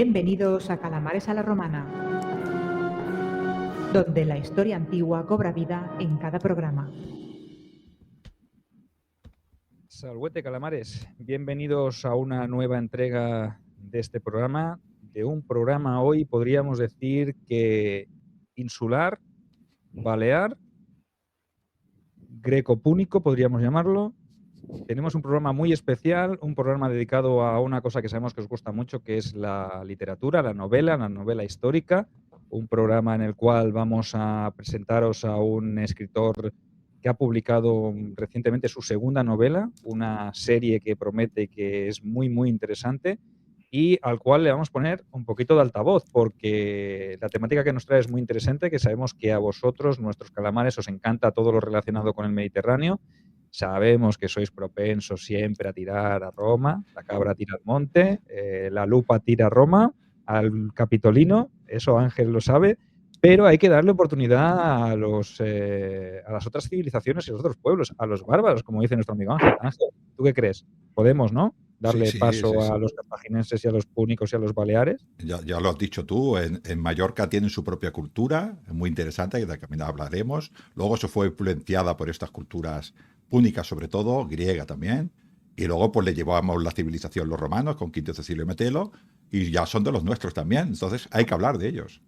Bienvenidos a Calamares a la Romana, donde la historia antigua cobra vida en cada programa. Salvete, calamares. Bienvenidos a una nueva entrega de este programa. De un programa hoy podríamos decir que insular, balear, greco-púnico podríamos llamarlo. Tenemos un programa muy especial, un programa dedicado a una cosa que sabemos que os gusta mucho, que es la literatura, la novela histórica. Un programa en el cual vamos a presentaros a un escritor que ha publicado recientemente su segunda novela, una serie que promete que es muy, muy interesante y al cual le vamos a poner un poquito de altavoz porque la temática que nos trae es muy interesante, que sabemos que a vosotros, nuestros calamares, os encanta todo lo relacionado con el Mediterráneo. Sabemos que sois propensos siempre a tirar a Roma, la cabra tira al monte, la lupa tira a Roma, al Capitolino, eso Ángel lo sabe, pero hay que darle oportunidad a las otras civilizaciones y a los otros pueblos, a los bárbaros, como dice nuestro amigo Ángel. Ángel, ¿tú qué crees? ¿Podemos, no? Darle paso a los cartagineses y a los púnicos y a los baleares. Ya lo has dicho tú, en Mallorca tienen su propia cultura, muy interesante, de la que también hablaremos. Luego se fue influenciada por estas culturas púnicas, sobre todo, griega también. Y luego pues le llevamos la civilización los romanos con Quinto Cecilio Metelo y ya son de los nuestros también. Entonces hay que hablar de ellos.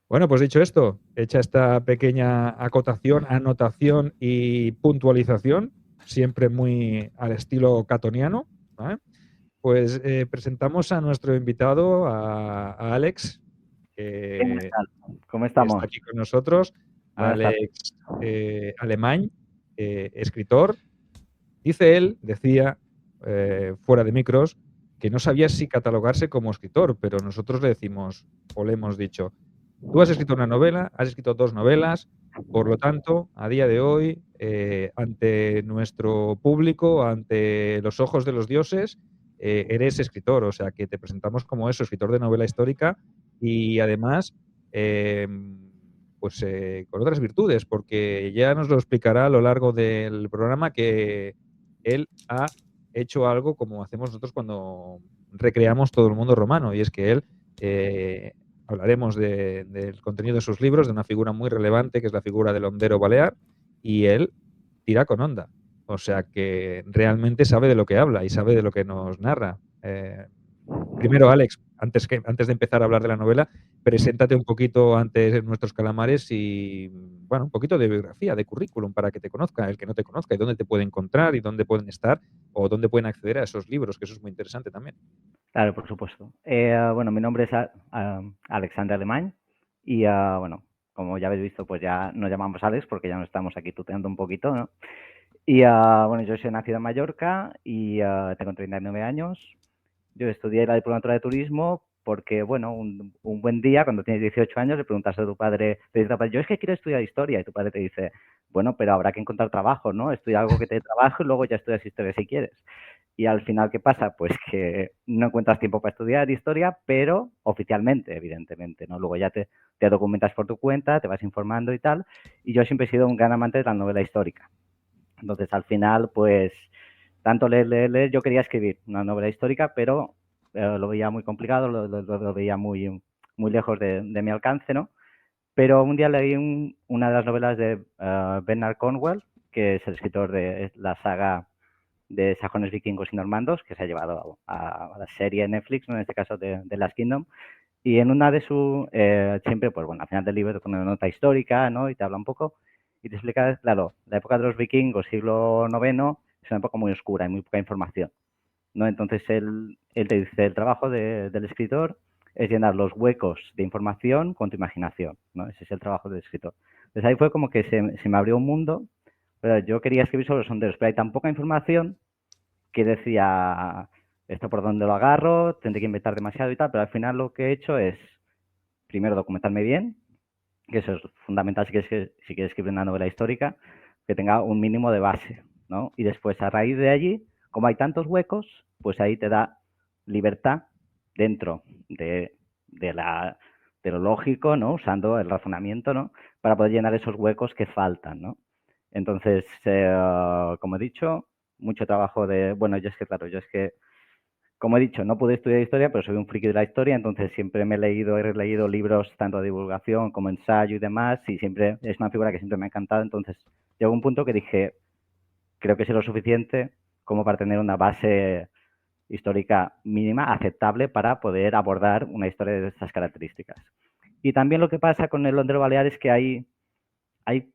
Bueno, pues dicho esto, hecha esta pequeña acotación, anotación y puntualización, siempre muy al estilo catoniano, ¿vale? Pues presentamos a nuestro invitado, a Alex, que ¿Cómo estamos? está aquí con nosotros. Alex Alemany, escritor. Decía, fuera de micros, que no sabía si catalogarse como escritor, pero nosotros le decimos, o le hemos dicho, tú has escrito una novela, has escrito 2 novelas, por lo tanto, a día de hoy, ante nuestro público, ante los ojos de los dioses, eres escritor, o sea que te presentamos como eso, escritor de novela histórica y además con otras virtudes, porque ya nos lo explicará a lo largo del programa que él ha hecho algo como hacemos nosotros cuando recreamos todo el mundo romano, y es que él, hablaremos del contenido de sus libros, de una figura muy relevante que es la figura del hondero balear, y él tira con onda. O sea que realmente sabe de lo que habla y sabe de lo que nos narra. Primero, Alex, antes de empezar a hablar de la novela, preséntate un poquito ante nuestros calamares y, bueno, un poquito de biografía, de currículum, para que te conozca, el que no te conozca, y dónde te puede encontrar y dónde pueden estar o dónde pueden acceder a esos libros, que eso es muy interesante también. Claro, por supuesto. Bueno, mi nombre es Alexander Alemany y, bueno, como ya habéis visto, pues ya nos llamamos Alex porque ya nos estamos aquí tuteando un poquito, ¿no? Y, bueno, yo soy nacido en Mallorca y tengo 39 años. Yo estudié la diplomatura de turismo porque, bueno, un buen día, cuando tienes 18 años, le preguntas a tu padre, te dice, yo es que quiero estudiar historia, y tu padre te dice, bueno, pero habrá que encontrar trabajo, ¿no? Estudia algo que te dé trabajo y luego ya estudias historia si quieres. Y al final, ¿qué pasa? Pues que no encuentras tiempo para estudiar historia, pero oficialmente, evidentemente, ¿no? Luego ya te documentas por tu cuenta, te vas informando y tal. Y yo siempre he sido un gran amante de la novela histórica. Entonces, al final, pues, tanto leer, yo quería escribir una novela histórica, pero lo veía muy complicado, lo veía muy, muy lejos de mi alcance, ¿no? Pero un día leí una de las novelas de Bernard Cornwell, que es el escritor de la saga de sajones, vikingos y normandos, que se ha llevado a la serie de Netflix, ¿no? En este caso de Last Kingdom. Y en una de sus, siempre, pues bueno, al final del libro te pone una nota histórica, ¿no? Y te habla un poco y te explica, claro, la época de los vikingos, siglo IX, es una época muy oscura y muy poca información, ¿no? Entonces él te dice, el trabajo del escritor es llenar los huecos de información con tu imaginación, ¿no? Ese es el trabajo del escritor. Entonces ahí fue como que se me abrió un mundo. Pero yo quería escribir sobre los honderos, pero hay tan poca información que decía, esto por dónde lo agarro, tendré que inventar demasiado y tal, pero al final lo que he hecho es, primero, documentarme bien, que eso es fundamental si quieres escribir una novela histórica, que tenga un mínimo de base, ¿no? Y después, a raíz de allí, como hay tantos huecos, pues ahí te da libertad dentro de lo lógico, ¿no? Usando el razonamiento, ¿no? Para poder llenar esos huecos que faltan, ¿no? Entonces, como he dicho, mucho trabajo bueno, yo es que como he dicho, no pude estudiar historia, pero soy un friki de la historia, entonces siempre he releído libros tanto de divulgación como ensayo y demás, y siempre es una figura que siempre me ha encantado. Entonces llegó un punto que dije, creo que es lo suficiente como para tener una base histórica mínima, aceptable, para poder abordar una historia de estas características. Y también lo que pasa con el Londres Balear es que hay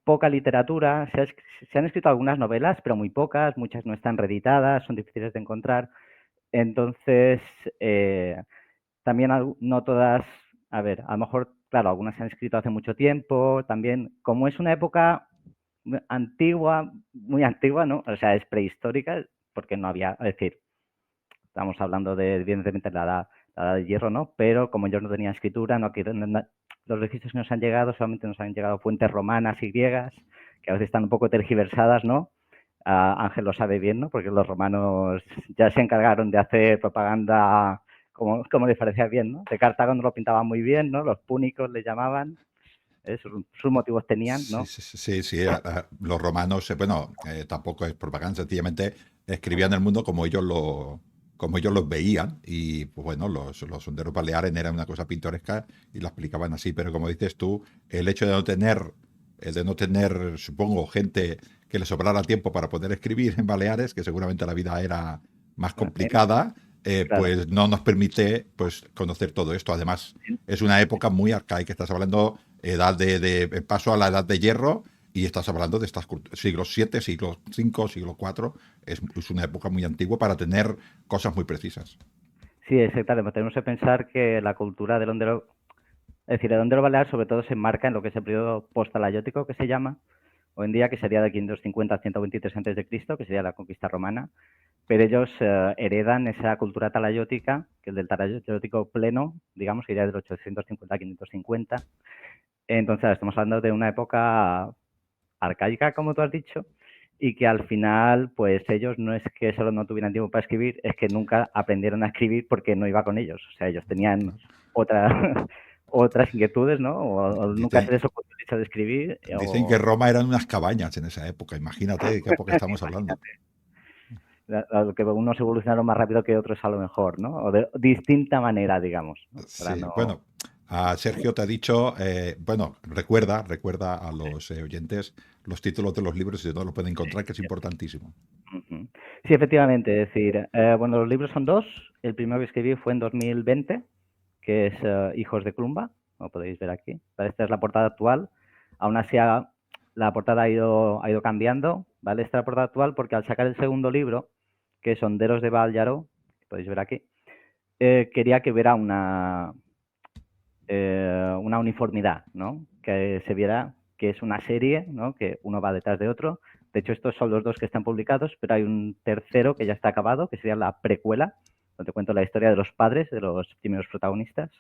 poca literatura, se han escrito algunas novelas, pero muy pocas, muchas no están reeditadas, son difíciles de encontrar. Entonces, también no todas, a ver, a lo mejor, claro, algunas se han escrito hace mucho tiempo, también, como es una época antigua, muy antigua, ¿no? O sea, es prehistórica, porque no había, es decir, estamos hablando de, evidentemente, la edad del hierro, ¿no? Pero como ellos no tenían escritura, los registros que nos han llegado solamente nos han llegado fuentes romanas y griegas, que a veces están un poco tergiversadas, ¿no? Ángel lo sabe bien, ¿no? Porque los romanos ya se encargaron de hacer propaganda como les parecía bien, ¿no? De Cartago no lo pintaban muy bien, ¿no? Los púnicos le llamaban, sus motivos tenían, ¿no? Sí. Los romanos, bueno, tampoco es propaganda, sencillamente escribían el mundo como ellos los veían, y pues bueno, los honderos baleares eran una cosa pintoresca y la explicaban así, pero como dices tú, el hecho de no tener, supongo, gente que le sobrara tiempo para poder escribir en Baleares, que seguramente la vida era más complicada, claro. pues no nos permite pues conocer todo esto. Además, es una época muy arcaica, estás hablando edad de paso a la edad de hierro, y estás hablando de estas siglos 7, siglo 5, siglo 4. Es una época muy antigua para tener cosas muy precisas. Sí, exactamente. Tenemos que pensar que la cultura del hondero, es decir, el hondero balear sobre todo se enmarca en lo que es el periodo post-talayótico, que se llama hoy en día, que sería de 550 a 123 a.C., que sería la conquista romana. Pero ellos heredan esa cultura talayótica, que es del talayótico pleno, digamos, que iría del 850 a 550. Entonces, estamos hablando de una época arcaica, como tú has dicho, y que al final, pues ellos no es que solo no tuvieran tiempo para escribir, es que nunca aprendieron a escribir porque no iba con ellos. O sea, ellos tenían otras inquietudes, ¿no? O nunca se les ocurrió el hecho de escribir. Dicen que Roma eran unas cabañas en esa época. Imagínate de qué época estamos hablando. Lo que unos evolucionaron más rápido que otros a lo mejor, ¿no? O de distinta manera, digamos, ¿no? Sí, no... Bueno, Sergio te ha dicho, bueno, recuerda a los oyentes los títulos de los libros, y no los pueden encontrar, que es importantísimo. Sí, efectivamente, es decir, bueno, los libros son dos. El primero que escribí fue en 2020, que es Hijos de Crumba, como podéis ver aquí. Esta es la portada actual. Aún así, la portada ha ido cambiando, ¿vale? Esta es la portada actual porque al sacar el segundo libro, que es Honderos de Val Yaró, que podéis ver aquí, quería que hubiera una uniformidad, ¿no? Que se viera que es una serie, ¿no? Que uno va detrás de otro. De hecho, estos son los dos que están publicados, pero hay un tercero que ya está acabado, que sería la precuela, donde cuento la historia de los padres de los primeros protagonistas.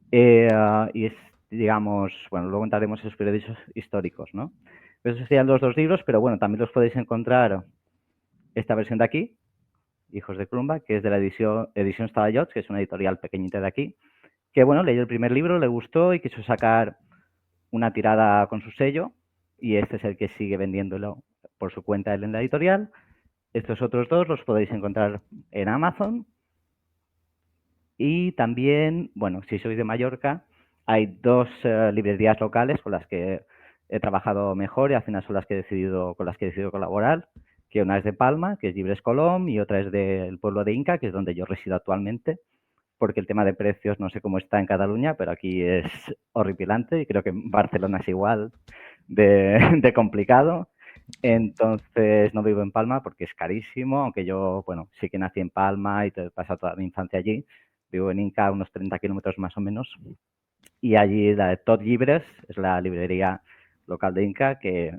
Y es, digamos, bueno, luego entraremos en los periodos históricos, ¿no? Esos serían los dos libros, pero bueno, también los podéis encontrar esta versión de aquí, Hijos de Crumba, que es de la edición Stalayot, que es una editorial pequeñita de aquí, que bueno, leyó el primer libro, le gustó y quiso sacar una tirada con su sello, y este es el que sigue vendiéndolo por su cuenta en la editorial. Estos otros dos los podéis encontrar en Amazon. Y también, bueno, si sois de Mallorca, hay dos librerías locales con las que he trabajado mejor y al final son con las que he decidido colaborar, que una es de Palma, que es Llibres Colom, y otra es del pueblo de Inca, que es donde yo resido actualmente, porque el tema de precios no sé cómo está en Cataluña, pero aquí es horripilante y creo que en Barcelona es igual de complicado. Entonces no vivo en Palma porque es carísimo, aunque yo, bueno, sí que nací en Palma y he pasado toda mi infancia allí. Vivo en Inca, unos 30 kilómetros más o menos. Y allí la de Tot Llibres es la librería local de Inca que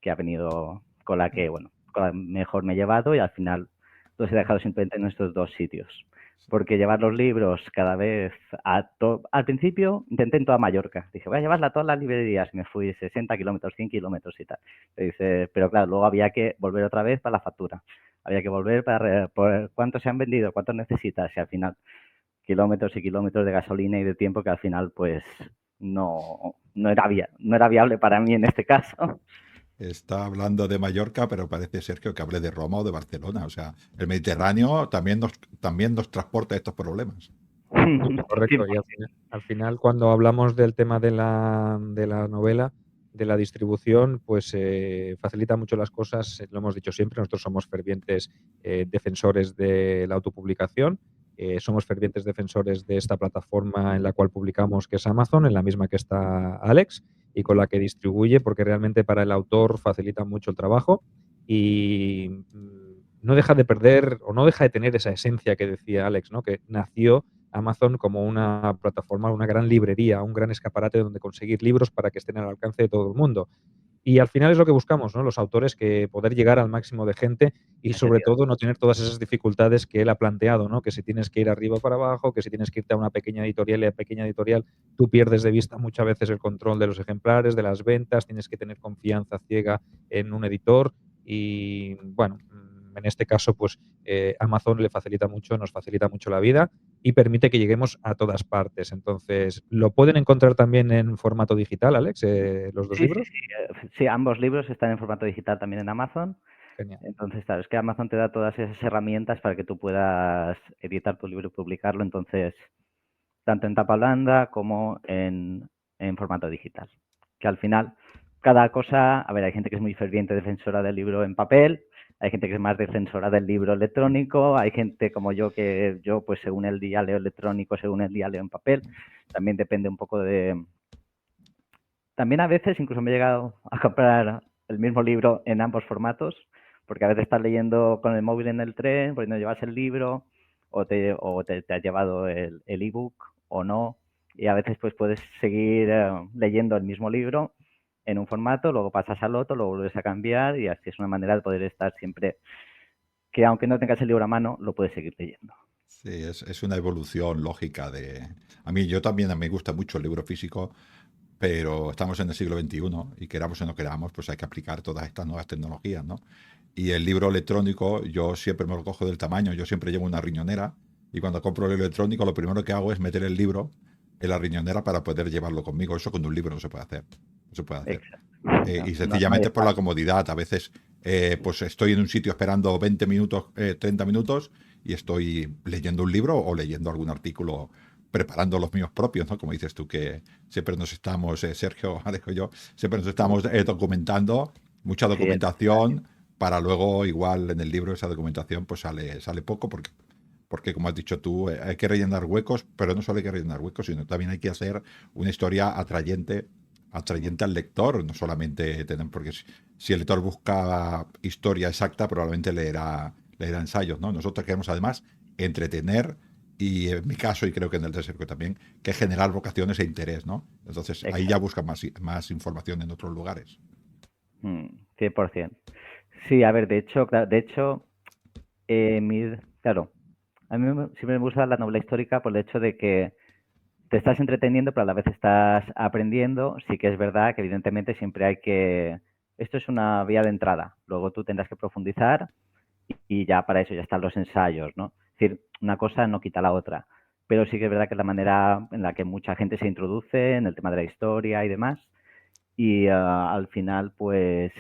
ha venido con la que, bueno, con la mejor me he llevado, y al final los he dejado simplemente en estos dos sitios. Porque llevar los libros cada vez al principio intenté en toda Mallorca. Dije, voy a llevarla a todas las librerías. Me fui 60 kilómetros, 100 kilómetros y tal. Pero claro, luego había que volver otra vez para la factura. Había que volver por cuántos se han vendido, cuántos necesitas, y al final kilómetros y kilómetros de gasolina y de tiempo que al final pues no era viable para mí en este caso. Está hablando de Mallorca, pero parece, Sergio, que hable de Roma o de Barcelona. O sea, el Mediterráneo también nos transporta estos problemas. Correcto. Y al final, cuando hablamos del tema de la novela, de la distribución, pues facilita mucho las cosas. Lo hemos dicho siempre, nosotros somos fervientes defensores de la autopublicación. Somos fervientes defensores de esta plataforma en la cual publicamos, que es Amazon, en la misma que está Alex y con la que distribuye, porque realmente para el autor facilita mucho el trabajo y no deja de perder o no deja de tener esa esencia que decía Alex, ¿no? Que nació Amazon como una plataforma, una gran librería, un gran escaparate donde conseguir libros para que estén al alcance de todo el mundo. Y al final es lo que buscamos, ¿no? Los autores, que poder llegar al máximo de gente y sobre todo no tener todas esas dificultades que él ha planteado, ¿no? Que si tienes que ir arriba o para abajo, que si tienes que irte a una pequeña editorial y a pequeña editorial tú pierdes de vista muchas veces el control de los ejemplares, de las ventas, tienes que tener confianza ciega en un editor y bueno, en este caso pues Amazon le facilita mucho, nos facilita mucho la vida y permite que lleguemos a todas partes. Entonces, ¿lo pueden encontrar también en formato digital, Alex, los dos libros? Sí, ambos libros están en formato digital también en Amazon. Genial. Entonces, claro, es que Amazon te da todas esas herramientas para que tú puedas editar tu libro y publicarlo, entonces, tanto en tapa blanda como en formato digital. Que al final, cada cosa, a ver, hay gente que es muy ferviente defensora del libro en papel, hay gente que es más defensora del libro electrónico, hay gente como yo que yo, pues según el día leo electrónico, según el día leo en papel. También depende un poco de... También a veces incluso me he llegado a comprar el mismo libro en ambos formatos, porque a veces estás leyendo con el móvil en el tren, porque no llevas el libro, o te has llevado el ebook o no, y a veces pues puedes seguir leyendo el mismo libro en un formato, luego pasas al otro, lo vuelves a cambiar y así es una manera de poder estar siempre, que aunque no tengas el libro a mano, lo puedes seguir leyendo. Sí, es una evolución lógica de... A mí me gusta mucho el libro físico, pero estamos en el siglo XXI y queramos o no queramos, pues hay que aplicar todas estas nuevas tecnologías, ¿no? Y el libro electrónico, yo siempre me lo cojo del tamaño, yo siempre llevo una riñonera y cuando compro el libro electrónico lo primero que hago es meter el libro en la riñonera para poder llevarlo conmigo. Eso con un libro no se puede hacer. No se puede hacer. Y sencillamente por la comodidad. A veces pues estoy en un sitio esperando 20 minutos, 30 minutos y estoy leyendo un libro o leyendo algún artículo, preparando los míos propios, ¿no? Como dices tú, que siempre nos estamos, Sergio, Alejo y yo, siempre nos estamos documentando, mucha documentación, para luego igual en el libro esa documentación pues sale poco porque como has dicho tú, hay que rellenar huecos, pero no solo hay que rellenar huecos, sino también hay que hacer una historia atrayente al lector, no solamente porque si el lector busca historia exacta, probablemente leerá ensayos, ¿no? Nosotros queremos además entretener y en mi caso, y creo que en el de Sergio también, que generar vocaciones e interés, ¿no? Entonces ahí ya buscan más información en otros lugares. 100%. Sí, a ver, de hecho, claro, a mí siempre me gusta la novela histórica por el hecho de que te estás entreteniendo, pero a la vez estás aprendiendo. Sí que es verdad que evidentemente siempre hay que... Esto es una vía de entrada. Luego tú tendrás que profundizar y ya para eso ya están los ensayos, ¿no? Es decir, una cosa no quita la otra. Pero sí que es verdad que es la manera en la que mucha gente se introduce en el tema de la historia y demás. Y al final, pues,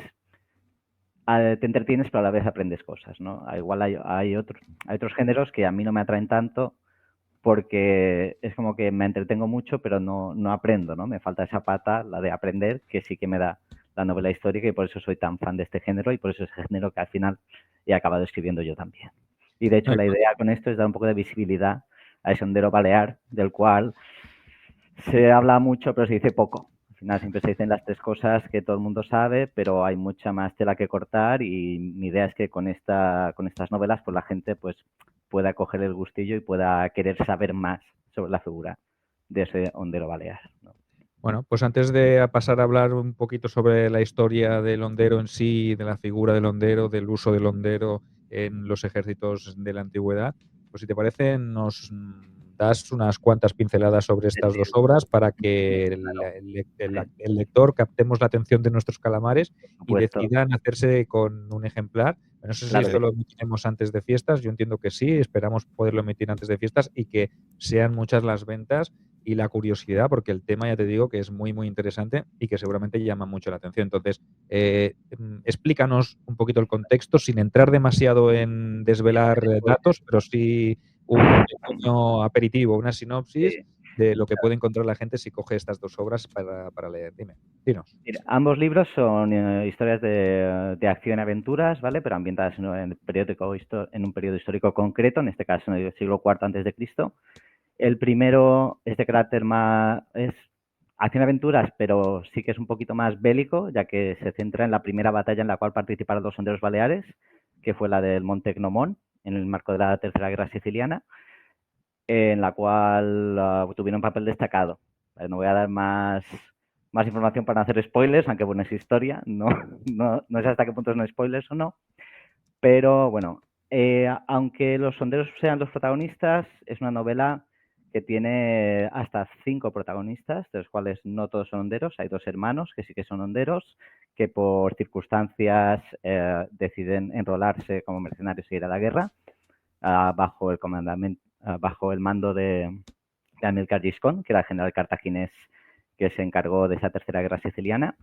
te entretienes, pero a la vez aprendes cosas, ¿no? Igual hay otros géneros que a mí no me atraen tanto, porque es como que me entretengo mucho, pero no aprendo, ¿no? Me falta esa pata, la de aprender, que sí que me da la novela histórica y por eso soy tan fan de este género y por eso es el género que al final he acabado escribiendo yo también. Y de hecho la idea con esto es dar un poco de visibilidad a ese hondero balear, del cual se habla mucho, pero se dice poco. Al final siempre se dicen las tres cosas que todo el mundo sabe, pero hay mucha más tela que cortar y mi idea es que con estas novelas pues la gente pues pueda coger el gustillo y pueda querer saber más sobre la figura de ese hondero balear, ¿no? Bueno, pues antes de pasar a hablar un poquito sobre la historia del hondero en sí, de la figura del hondero, del uso del hondero en los ejércitos de la antigüedad, pues si te parece nos das unas cuantas pinceladas sobre estas dos obras para que el lector captemos la atención de nuestros calamares y decidan hacerse con un ejemplar. No sé si esto lo emitiremos antes de fiestas, yo entiendo que sí, esperamos poderlo emitir antes de fiestas y que sean muchas las ventas y la curiosidad, porque el tema ya te digo que es muy, muy interesante y que seguramente llama mucho la atención. Entonces, explícanos un poquito el contexto sin entrar demasiado en desvelar datos, pero sí un pequeño aperitivo, una sinopsis de lo que puede encontrar la gente si coge estas dos obras para leer. Dinos. Mira, ambos libros son historias de acción y aventuras, ¿vale? Pero ambientadas en un periodo histórico concreto, en este caso en el siglo IV antes de Cristo. El primero es de carácter más... es acción y aventuras, pero sí que es un poquito más bélico, ya que se centra en la primera batalla en la cual participaron los honderos baleares, que fue la del Monte Gnomón, en el marco de la Tercera Guerra Siciliana, en la cual tuvieron un papel destacado. No voy a dar más información para no hacer spoilers, aunque bueno, es historia, no sé hasta qué punto son spoilers o no, pero bueno, aunque los honderos sean los protagonistas, es una novela que tiene hasta 5 protagonistas, de los cuales no todos son honderos. Hay 2 hermanos que sí que son honderos, que por circunstancias deciden enrolarse como mercenarios y ir a la guerra bajo el mando de Amílcar Giscón, que era el general cartaginés que se encargó de esa Tercera Guerra Siciliana.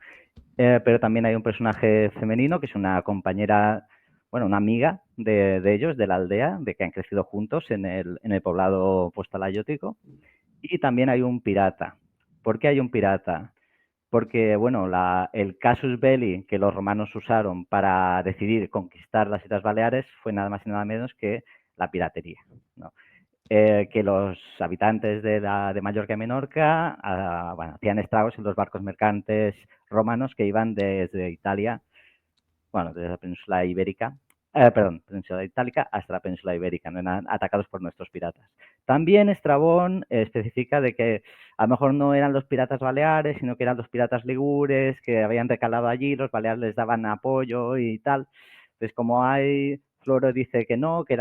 Pero también hay un personaje femenino que es una compañera, bueno, una amiga de ellos, de la aldea, de que han crecido juntos en el poblado postalayótico. Y también hay un pirata. ¿Por qué hay un pirata? Porque, bueno, el casus belli que los romanos usaron para decidir conquistar las Islas Baleares fue nada más y nada menos que la piratería, ¿no? Que los habitantes de Mallorca y Menorca bueno, hacían estragos en los barcos mercantes romanos que iban desde Italia, bueno, desde la península ibérica, península itálica hasta la península ibérica, no eran atacados por nuestros piratas. También Estrabón especifica de que a lo mejor no eran los piratas baleares, sino que eran los piratas ligures que habían recalado allí, los baleares les daban apoyo y tal. Entonces, como hay... Floro dice que no, que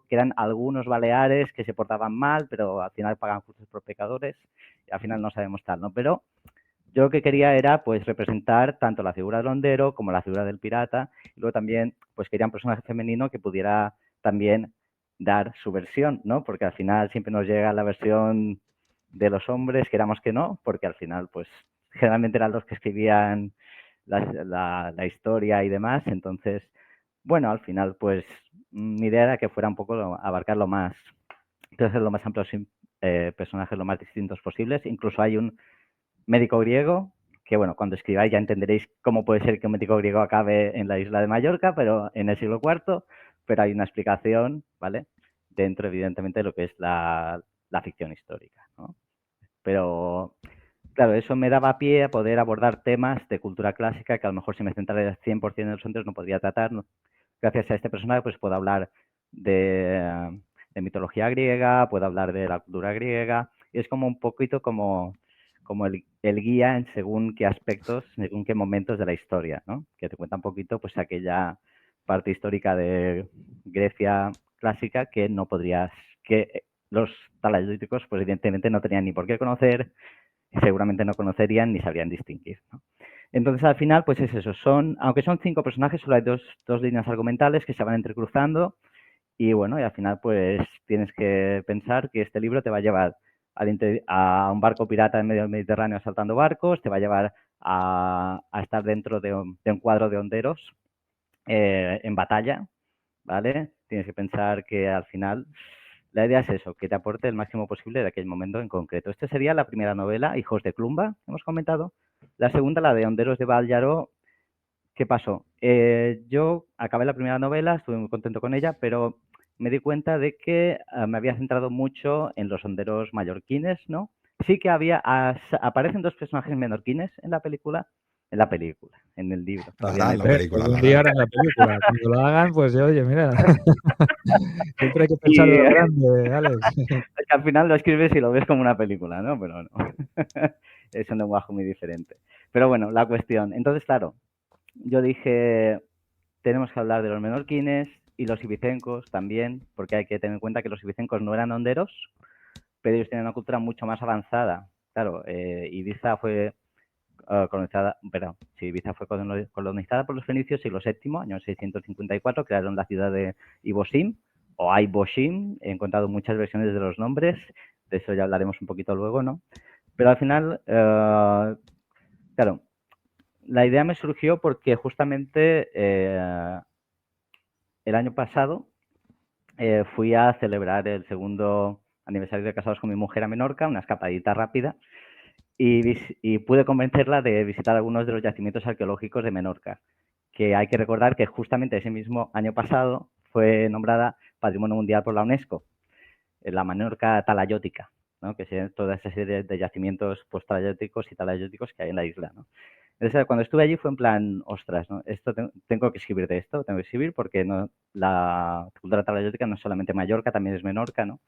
eran algunos baleares que se portaban mal, pero al final pagan justos por pecadores, y al final no sabemos tal, ¿no? Pero yo lo que quería era pues representar tanto la figura del hondero como la figura del pirata, y luego también pues quería un personaje femenino que pudiera también dar su versión, ¿no? Porque al final siempre nos llega la versión de los hombres, queramos que no, porque al final pues generalmente eran los que escribían la historia y demás, entonces, bueno, al final pues mi idea era que fuera un poco abarcar lo más amplios personajes lo más distintos posibles. Incluso hay un médico griego, que bueno, cuando escribáis ya entenderéis cómo puede ser que un médico griego acabe en la isla de Mallorca, pero en el siglo IV, pero hay una explicación, ¿vale? Dentro, evidentemente, de lo que es la ficción histórica, ¿no? Pero, claro, eso me daba pie a poder abordar temas de cultura clásica que a lo mejor si me centrara 100% en los honderos no podría tratar, ¿no? Gracias a este personaje pues puedo hablar de mitología griega, puedo hablar de la cultura griega, y es como un poquito como el guía en según qué aspectos, según qué momentos de la historia, ¿no? Que te cuenta un poquito pues aquella parte histórica de Grecia clásica que no podrías, que los talayóticos pues evidentemente no tenían ni por qué conocer, y seguramente no conocerían ni sabrían distinguir, ¿no? Entonces, al final, pues es eso. Aunque son 5 personajes, solo hay dos líneas argumentales que se van entrecruzando y, bueno, y al final, pues tienes que pensar que este libro te va a llevar a un barco pirata en medio del Mediterráneo asaltando barcos, te va a llevar a estar dentro de un cuadro de honderos en batalla, ¿vale? Tienes que pensar que al final la idea es eso, que te aporte el máximo posible de aquel momento en concreto. Esta sería la primera novela, Hijos de Clumba, hemos comentado. La segunda, la de Honderos de Vallaró. ¿Qué pasó? Yo acabé la primera novela, estuve muy contento con ella, pero me di cuenta de que me había centrado mucho en los honderos mallorquines, ¿no? Sí que aparecen 2 personajes menorquines en la película, en el libro. La película. Un día harán la película. Cuando lo hagan, pues oye, mira. Siempre hay que pensar lo grande, Alex. Al final lo escribes y lo ves como una película, ¿no? Pero no. Es un lenguaje muy diferente. Pero bueno, la cuestión. Entonces, claro, yo dije, tenemos que hablar de los menorquines y los ibicencos también, porque hay que tener en cuenta que los ibicencos no eran honderos, pero ellos tienen una cultura mucho más avanzada. Claro, Ibiza fue Ibiza fue colonizada por los fenicios siglo VII, año 654, crearon la ciudad de Ibosim o Aiboshim. He encontrado muchas versiones de los nombres, de eso ya hablaremos un poquito luego, ¿no? Pero al final, claro, la idea me surgió porque justamente el año pasado fui a celebrar el segundo aniversario de casados con mi mujer a Menorca, una escapadita rápida, y pude convencerla de visitar algunos de los yacimientos arqueológicos de Menorca, que hay que recordar que justamente ese mismo año pasado fue nombrada Patrimonio Mundial por la UNESCO, la Menorca talayótica, ¿no? Que es toda esa serie de yacimientos pues, talayóticos y talayóticos que hay en la isla, ¿no? Entonces, cuando estuve allí fue en plan, ostras, ¿no? Esto tengo que escribir de esto, tengo que escribir porque no, la cultura talayótica no es solamente Mallorca, también es Menorca, ¿no?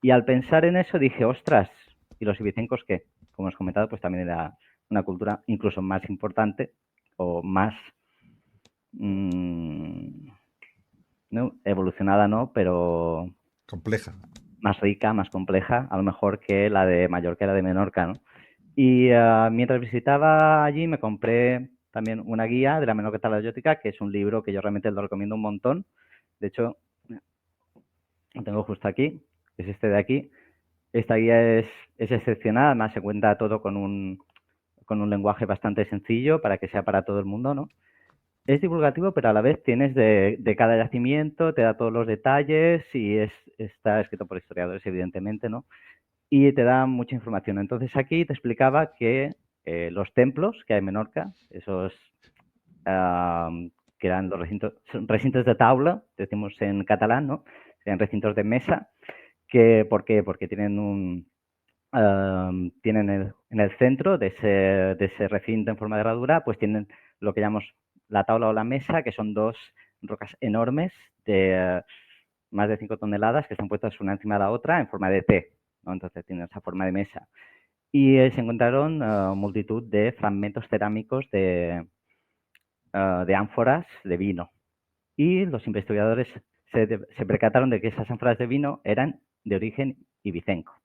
Y al pensar en eso dije, ostras, ¿y los ibicencos qué? Como os he comentado, pues también era una cultura incluso más importante o más ¿no? Evolucionada, ¿no? Pero Compleja. más rica, más compleja, a lo mejor que la de Mallorca y la de Menorca, ¿no? Y mientras visitaba allí me compré también una guía de la Menorca talayótica, que es un libro que yo realmente lo recomiendo un montón. De hecho, lo tengo justo aquí, es este de aquí. Esta guía es excepcional, además se cuenta todo con un lenguaje bastante sencillo para que sea para todo el mundo, ¿no? Es divulgativo, pero a la vez tienes de cada yacimiento, te da todos los detalles y está escrito por historiadores, evidentemente, ¿no? Y te da mucha información. Entonces aquí te explicaba que los templos que hay en Menorca, esos que eran los recintos de taula, decimos en catalán, ¿no? Serían recintos de mesa, ¿por qué? Porque tienen tienen en el centro de ese recinto en forma de herradura, pues tienen lo que llamamos la tabla o la mesa, que son dos rocas enormes de más de 5 toneladas que están puestas una encima de la otra en forma de T, ¿no? Entonces tienen esa forma de mesa. Y se encontraron multitud de fragmentos cerámicos de ánforas de vino. Y los investigadores se percataron de que esas ánforas de vino eran de origen ibicenco,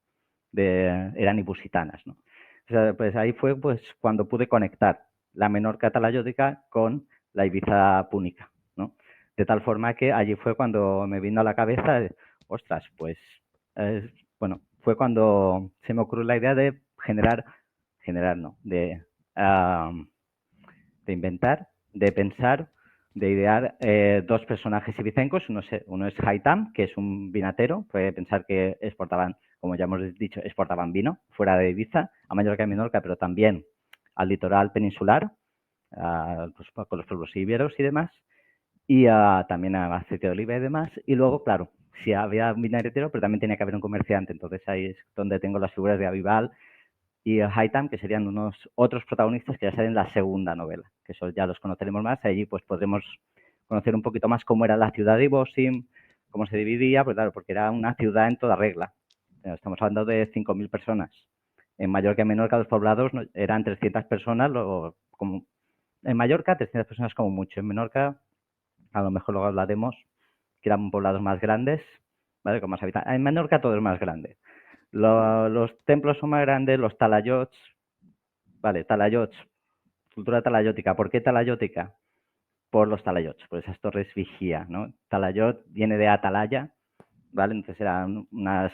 eran ibusitanas, ¿no? O sea, pues ahí fue pues, cuando pude conectar la Menorca talayótica con la Ibiza púnica, ¿no? De tal forma que allí fue cuando me vino a la cabeza, ostras, pues, bueno, fue cuando se me ocurrió la idea de de inventar, de pensar, de idear dos personajes ibicencos. Uno es Haitam, que es un vinatero. Puede pensar que exportaban, como ya hemos dicho, exportaban vino fuera de Ibiza, a Mallorca y Menorca, pero también al litoral peninsular, pues, con los pueblos iberos y demás, y también a aceite de oliva y demás. Y luego, claro, sí había un vinatero, pero también tenía que haber un comerciante. Entonces ahí es donde tengo las figuras de Avival y Haitam, que serían unos otros protagonistas que ya salen en la segunda novela, que eso ya los conoceremos más. Allí pues podremos conocer un poquito más cómo era la ciudad de Ibosim, cómo se dividía, pues claro, porque era una ciudad en toda regla. Estamos hablando de 5.000 personas. En Mallorca y Menorca los poblados eran 300 personas, en Mallorca 300 personas como mucho, en Menorca a lo mejor luego hablaremos que eran poblados más grandes, ¿vale? Con más habitantes. En Menorca todo es más grande. Los templos son más grandes, los talayots, vale, talayots, cultura talayótica. ¿Por qué talayótica? Por los talayots, por esas torres vigía, ¿no? Talayot viene de atalaya, ¿vale? Entonces eran unas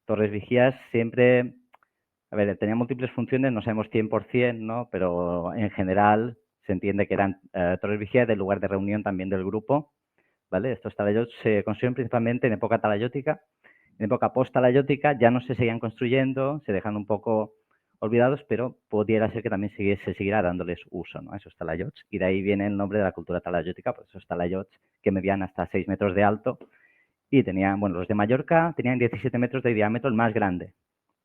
torres vigías siempre, a ver, tenían múltiples funciones, no sabemos 100%, ¿no? Pero en general se entiende que eran torres vigías del lugar de reunión también del grupo, ¿vale? Estos talayots se construyen principalmente en época talayótica. En época post-talayótica ya no se seguían construyendo, se dejan un poco olvidados, pero pudiera ser que también se siguiera dándoles uso, ¿no? A esos talayots. Y de ahí viene el nombre de la cultura talayótica, pues esos talayots que medían hasta 6 metros de alto y tenían, bueno, los de Mallorca tenían 17 metros de diámetro, el más grande,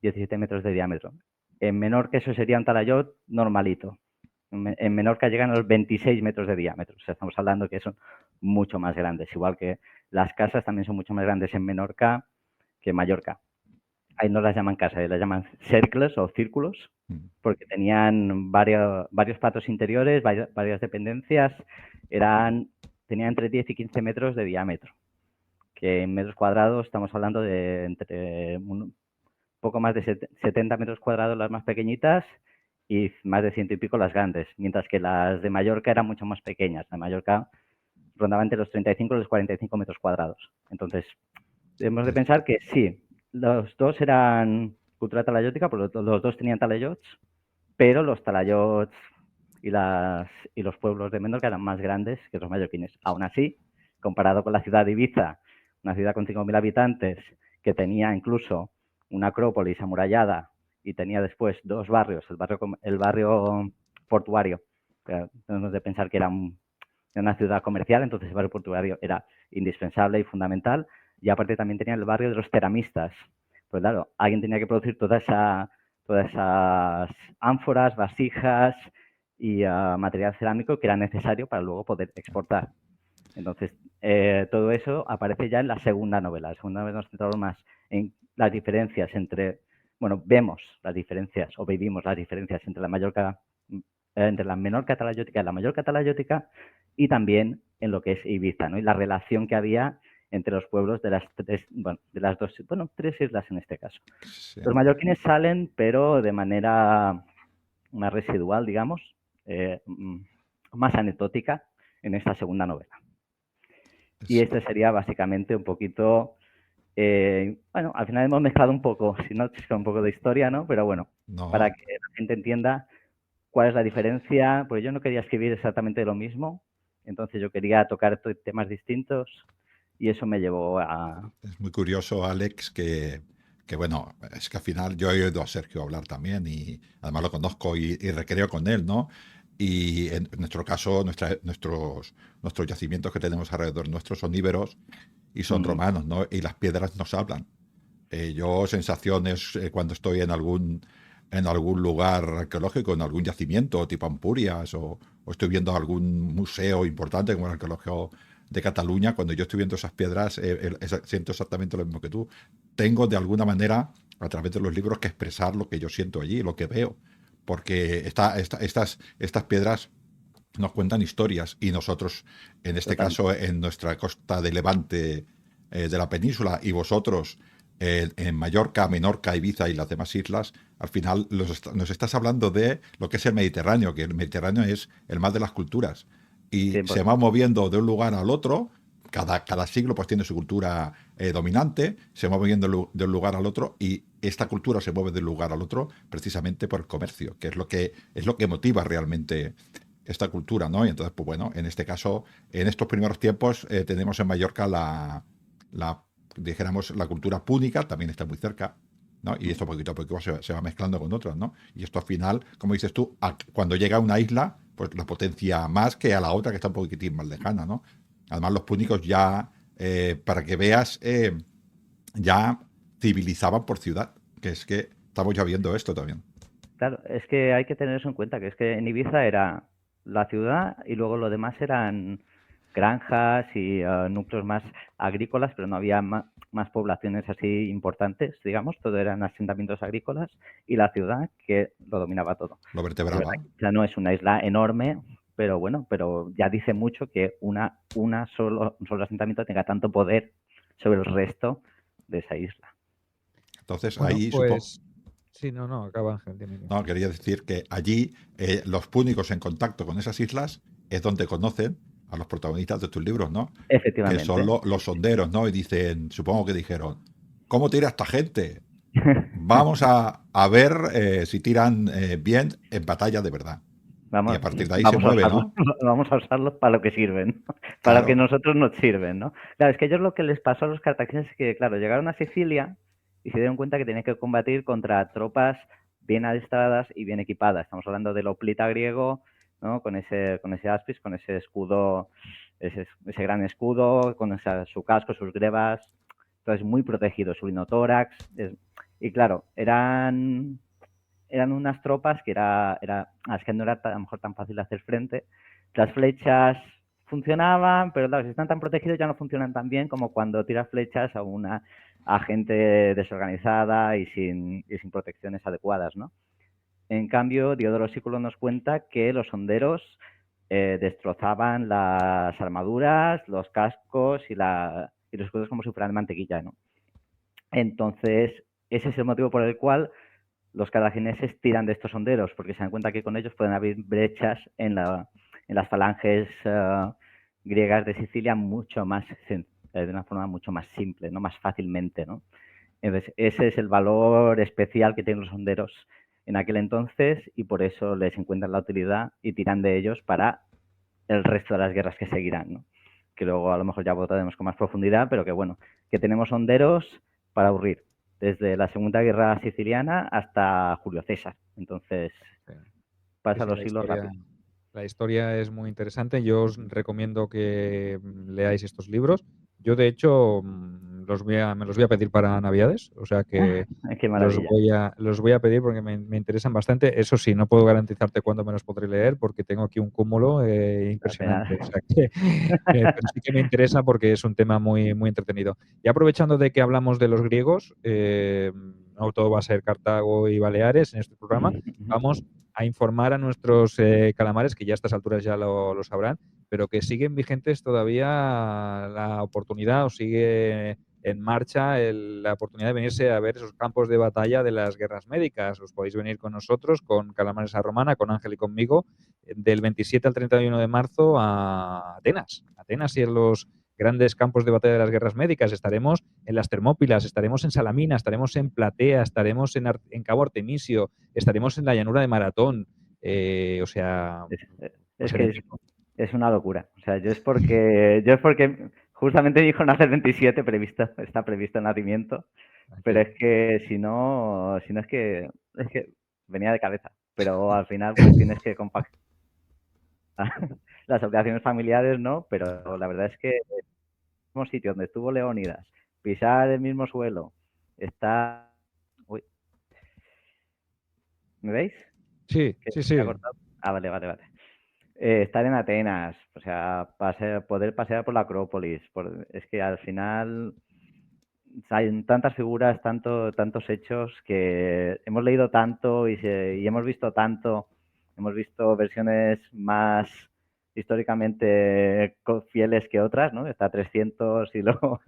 17 metros de diámetro. En Menorca eso sería un talayot normalito. En Menorca llegan a los 26 metros de diámetro. O sea, estamos hablando que son mucho más grandes. Igual que las casas también son mucho más grandes en Menorca que en Mallorca. Ahí no las llaman casas, las llaman cercles o círculos, porque tenían varios patos interiores, varias dependencias, tenían entre 10 y 15 metros de diámetro, que en metros cuadrados estamos hablando de entre un poco más de 70 metros cuadrados las más pequeñitas y más de 100 y pico las grandes, mientras que las de Mallorca eran mucho más pequeñas. La de Mallorca rondaba entre los 35 y los 45 metros cuadrados. Entonces, hemos de pensar que sí, los dos eran cultura talayótica, porque los dos tenían talayots, pero los talayots y los pueblos de Menorca eran más grandes que los mallorquines. Aún así, comparado con la ciudad de Ibiza, una ciudad con 5.000 habitantes, que tenía incluso una acrópolis amurallada y tenía después dos barrios, el barrio portuario, tenemos de pensar que era una ciudad comercial, entonces el barrio portuario era indispensable y fundamental, y aparte también tenía el barrio de los ceramistas. Pues claro, alguien tenía que producir todas esas ánforas, vasijas y material cerámico que era necesario para luego poder exportar. Entonces, todo eso aparece ya en la segunda novela. La segunda novela nos centramos más en las diferencias vemos las diferencias o vivimos las diferencias entre la Menorca talayótica y la Mallorca talayótica, y también en lo que es Ibiza, ¿no? Y la relación que había entre los pueblos de las tres islas en este caso. Sí. Los mallorquines salen, pero de manera más residual, digamos, más anecdótica en esta segunda novela. Y este sería básicamente un poquito, al final hemos mezclado un poco, con un poco de historia, ¿no? Pero bueno, para que la gente entienda cuál es la diferencia, pues yo no quería escribir exactamente lo mismo, entonces yo quería tocar temas distintos y eso me llevó a... Es muy curioso, Alex, que bueno, es que al final yo he oído a Sergio hablar también y además lo conozco y recreo con él, ¿no? Y en nuestro caso, nuestros yacimientos que tenemos alrededor nuestros son íberos y son romanos, ¿no? Y las piedras nos hablan. Yo sensaciones cuando estoy en algún lugar arqueológico, en algún yacimiento tipo Ampurias o estoy viendo algún museo importante como el arqueológico de Cataluña, cuando yo estoy viendo esas piedras siento exactamente lo mismo que tú. Tengo de alguna manera a través de los libros que expresar lo que yo siento allí, lo que veo, porque estas piedras nos cuentan historias y nosotros, en este caso, en nuestra costa de Levante de la península y vosotros en Mallorca, Menorca, Ibiza y las demás islas, al final nos estás hablando de lo que es el Mediterráneo, que el Mediterráneo es el mar de las culturas y se va moviendo de un lugar al otro. Cada siglo pues tiene su cultura dominante, se va moviendo de un lugar al otro y esta cultura se mueve de un lugar al otro precisamente por el comercio, que es lo que motiva realmente esta cultura, ¿no? Y entonces, pues bueno, en este caso, en estos primeros tiempos tenemos en Mallorca dijéramos, la cultura púnica, también está muy cerca, ¿no? Y esto poquito a poquito se va mezclando con otras, ¿no? Y esto al final, como dices tú, cuando llega a una isla, pues la potencia más que a la otra que está un poquitín más lejana, ¿no? Además, los púnicos ya, para que veas, ya civilizaban por ciudad, que es que estamos ya viendo esto también. Claro, es que hay que tener eso en cuenta, que es que en Ibiza era la ciudad y luego lo demás eran granjas y núcleos más agrícolas, pero no había más poblaciones así importantes, digamos, todo eran asentamientos agrícolas y la ciudad que lo dominaba todo. Lo vertebraba. Ya no es una isla enorme, pero bueno, pero ya dice mucho que un solo asentamiento tenga tanto poder sobre el resto de esa isla. Entonces, bueno, ahí pues, sí, no, acaba Ángel. No, quería decir que allí los púnicos en contacto con esas islas es donde conocen a los protagonistas de tus libros, ¿no? Efectivamente. Que son los sonderos, ¿no? Y dicen, supongo que dijeron, ¿cómo tira esta gente? Vamos a ver si tiran bien en batalla de verdad. Y a partir de ahí se mueve, ¿no? Vamos a usarlos para lo que sirven, para lo que nosotros nos sirven, ¿no? Claro, es que ellos lo que les pasó a los cartagineses es que, claro, llegaron a Sicilia y se dieron cuenta que tenían que combatir contra tropas bien adestradas y bien equipadas. Estamos hablando del hoplita griego, ¿no? Con ese aspis, con ese escudo, ese gran escudo, con su casco, sus grebas, entonces muy protegido, su linotórax. Y claro, eran unas tropas que es que no era a lo mejor tan fácil hacer frente. Las flechas funcionaban, pero claro, si están tan protegidos ya no funcionan tan bien como cuando tiras flechas a gente desorganizada y sin protecciones adecuadas, ¿no? En cambio, Diodoro Sículo nos cuenta que los honderos destrozaban las armaduras, los cascos y los escudos como si fueran de mantequilla, ¿no? Entonces, ese es el motivo por el cual los cartagineses tiran de estos honderos, porque se dan cuenta que con ellos pueden abrir brechas en las falanges griegas de Sicilia de una forma mucho más simple, ¿no? Más fácilmente, ¿no? Entonces, ese es el valor especial que tienen los honderos en aquel entonces y por eso les encuentran la utilidad y tiran de ellos para el resto de las guerras que seguirán, ¿no? Que luego a lo mejor ya votaremos con más profundidad, pero que bueno, que tenemos honderos para aburrir, desde la Segunda Guerra Siciliana hasta Julio César. Entonces, Sí. pasa Sí, los siglos rápido. la historia es muy interesante. Yo os recomiendo que leáis estos libros. Yo, de hecho, me los voy a pedir para Navidades. O sea que Qué maravilla. los voy a pedir porque me interesan bastante. Eso sí, no puedo garantizarte cuándo me los podré leer porque tengo aquí un cúmulo impresionante. O sea que, pero sí que me interesa porque es un tema muy, muy entretenido. Y aprovechando de que hablamos de los griegos, no todo va a ser Cartago y Baleares en este programa, vamos a informar a nuestros calamares, que ya a estas alturas ya lo sabrán, pero que siguen vigentes todavía la oportunidad o sigue en marcha la oportunidad de venirse a ver esos campos de batalla de las guerras médicas. Os podéis venir con nosotros, con Calamares a Romana, con Ángel y conmigo, del 27 al 31 de marzo a Atenas. Atenas y en los grandes campos de batalla de las guerras médicas. Estaremos en las Termópilas, estaremos en Salamina, estaremos en Platea, estaremos en Cabo Artemisio, estaremos en la llanura de Maratón. O sea, Es una locura. O sea, yo es porque justamente mi hijo nace el 27 está previsto el nacimiento, pero es que si no es que venía de cabeza. Pero al final pues tienes que compactar las obligaciones familiares, ¿no? Pero la verdad es que el mismo sitio donde estuvo Leónidas, pisar el mismo suelo, está... Uy. ¿Me veis? Sí, sí. Vale. Estar en Atenas, o sea, poder pasear por la Acrópolis, es que al final hay tantas figuras, tantos hechos que hemos leído tanto y hemos visto tanto, hemos visto versiones más históricamente fieles que otras, ¿no? Está 300 y luego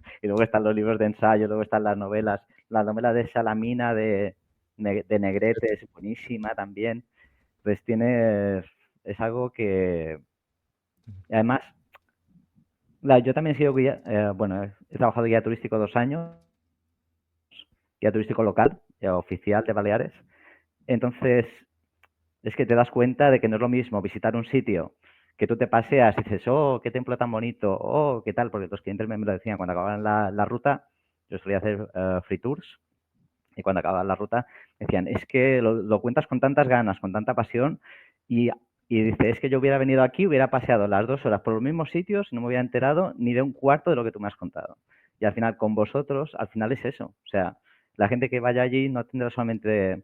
están los libros de ensayo, luego están las novelas. La novela de Salamina de Negrete es buenísima también. Pues es algo que... Además, yo también he sido guía, he trabajado guía turístico 2 años, guía turístico local, oficial de Baleares. Entonces, es que te das cuenta de que no es lo mismo visitar un sitio que tú te paseas y dices, oh, qué templo tan bonito, oh, qué tal, porque los clientes me lo decían cuando acababan la ruta, yo solía hacer free tours, y cuando acababan la ruta me decían, es que lo cuentas con tantas ganas, con tanta pasión, y dice, es que yo hubiera venido aquí, hubiera paseado las 2 horas por los mismos sitios y no me hubiera enterado ni de un cuarto de lo que tú me has contado. Y al final, con vosotros, al final es eso. O sea, la gente que vaya allí no tendrá solamente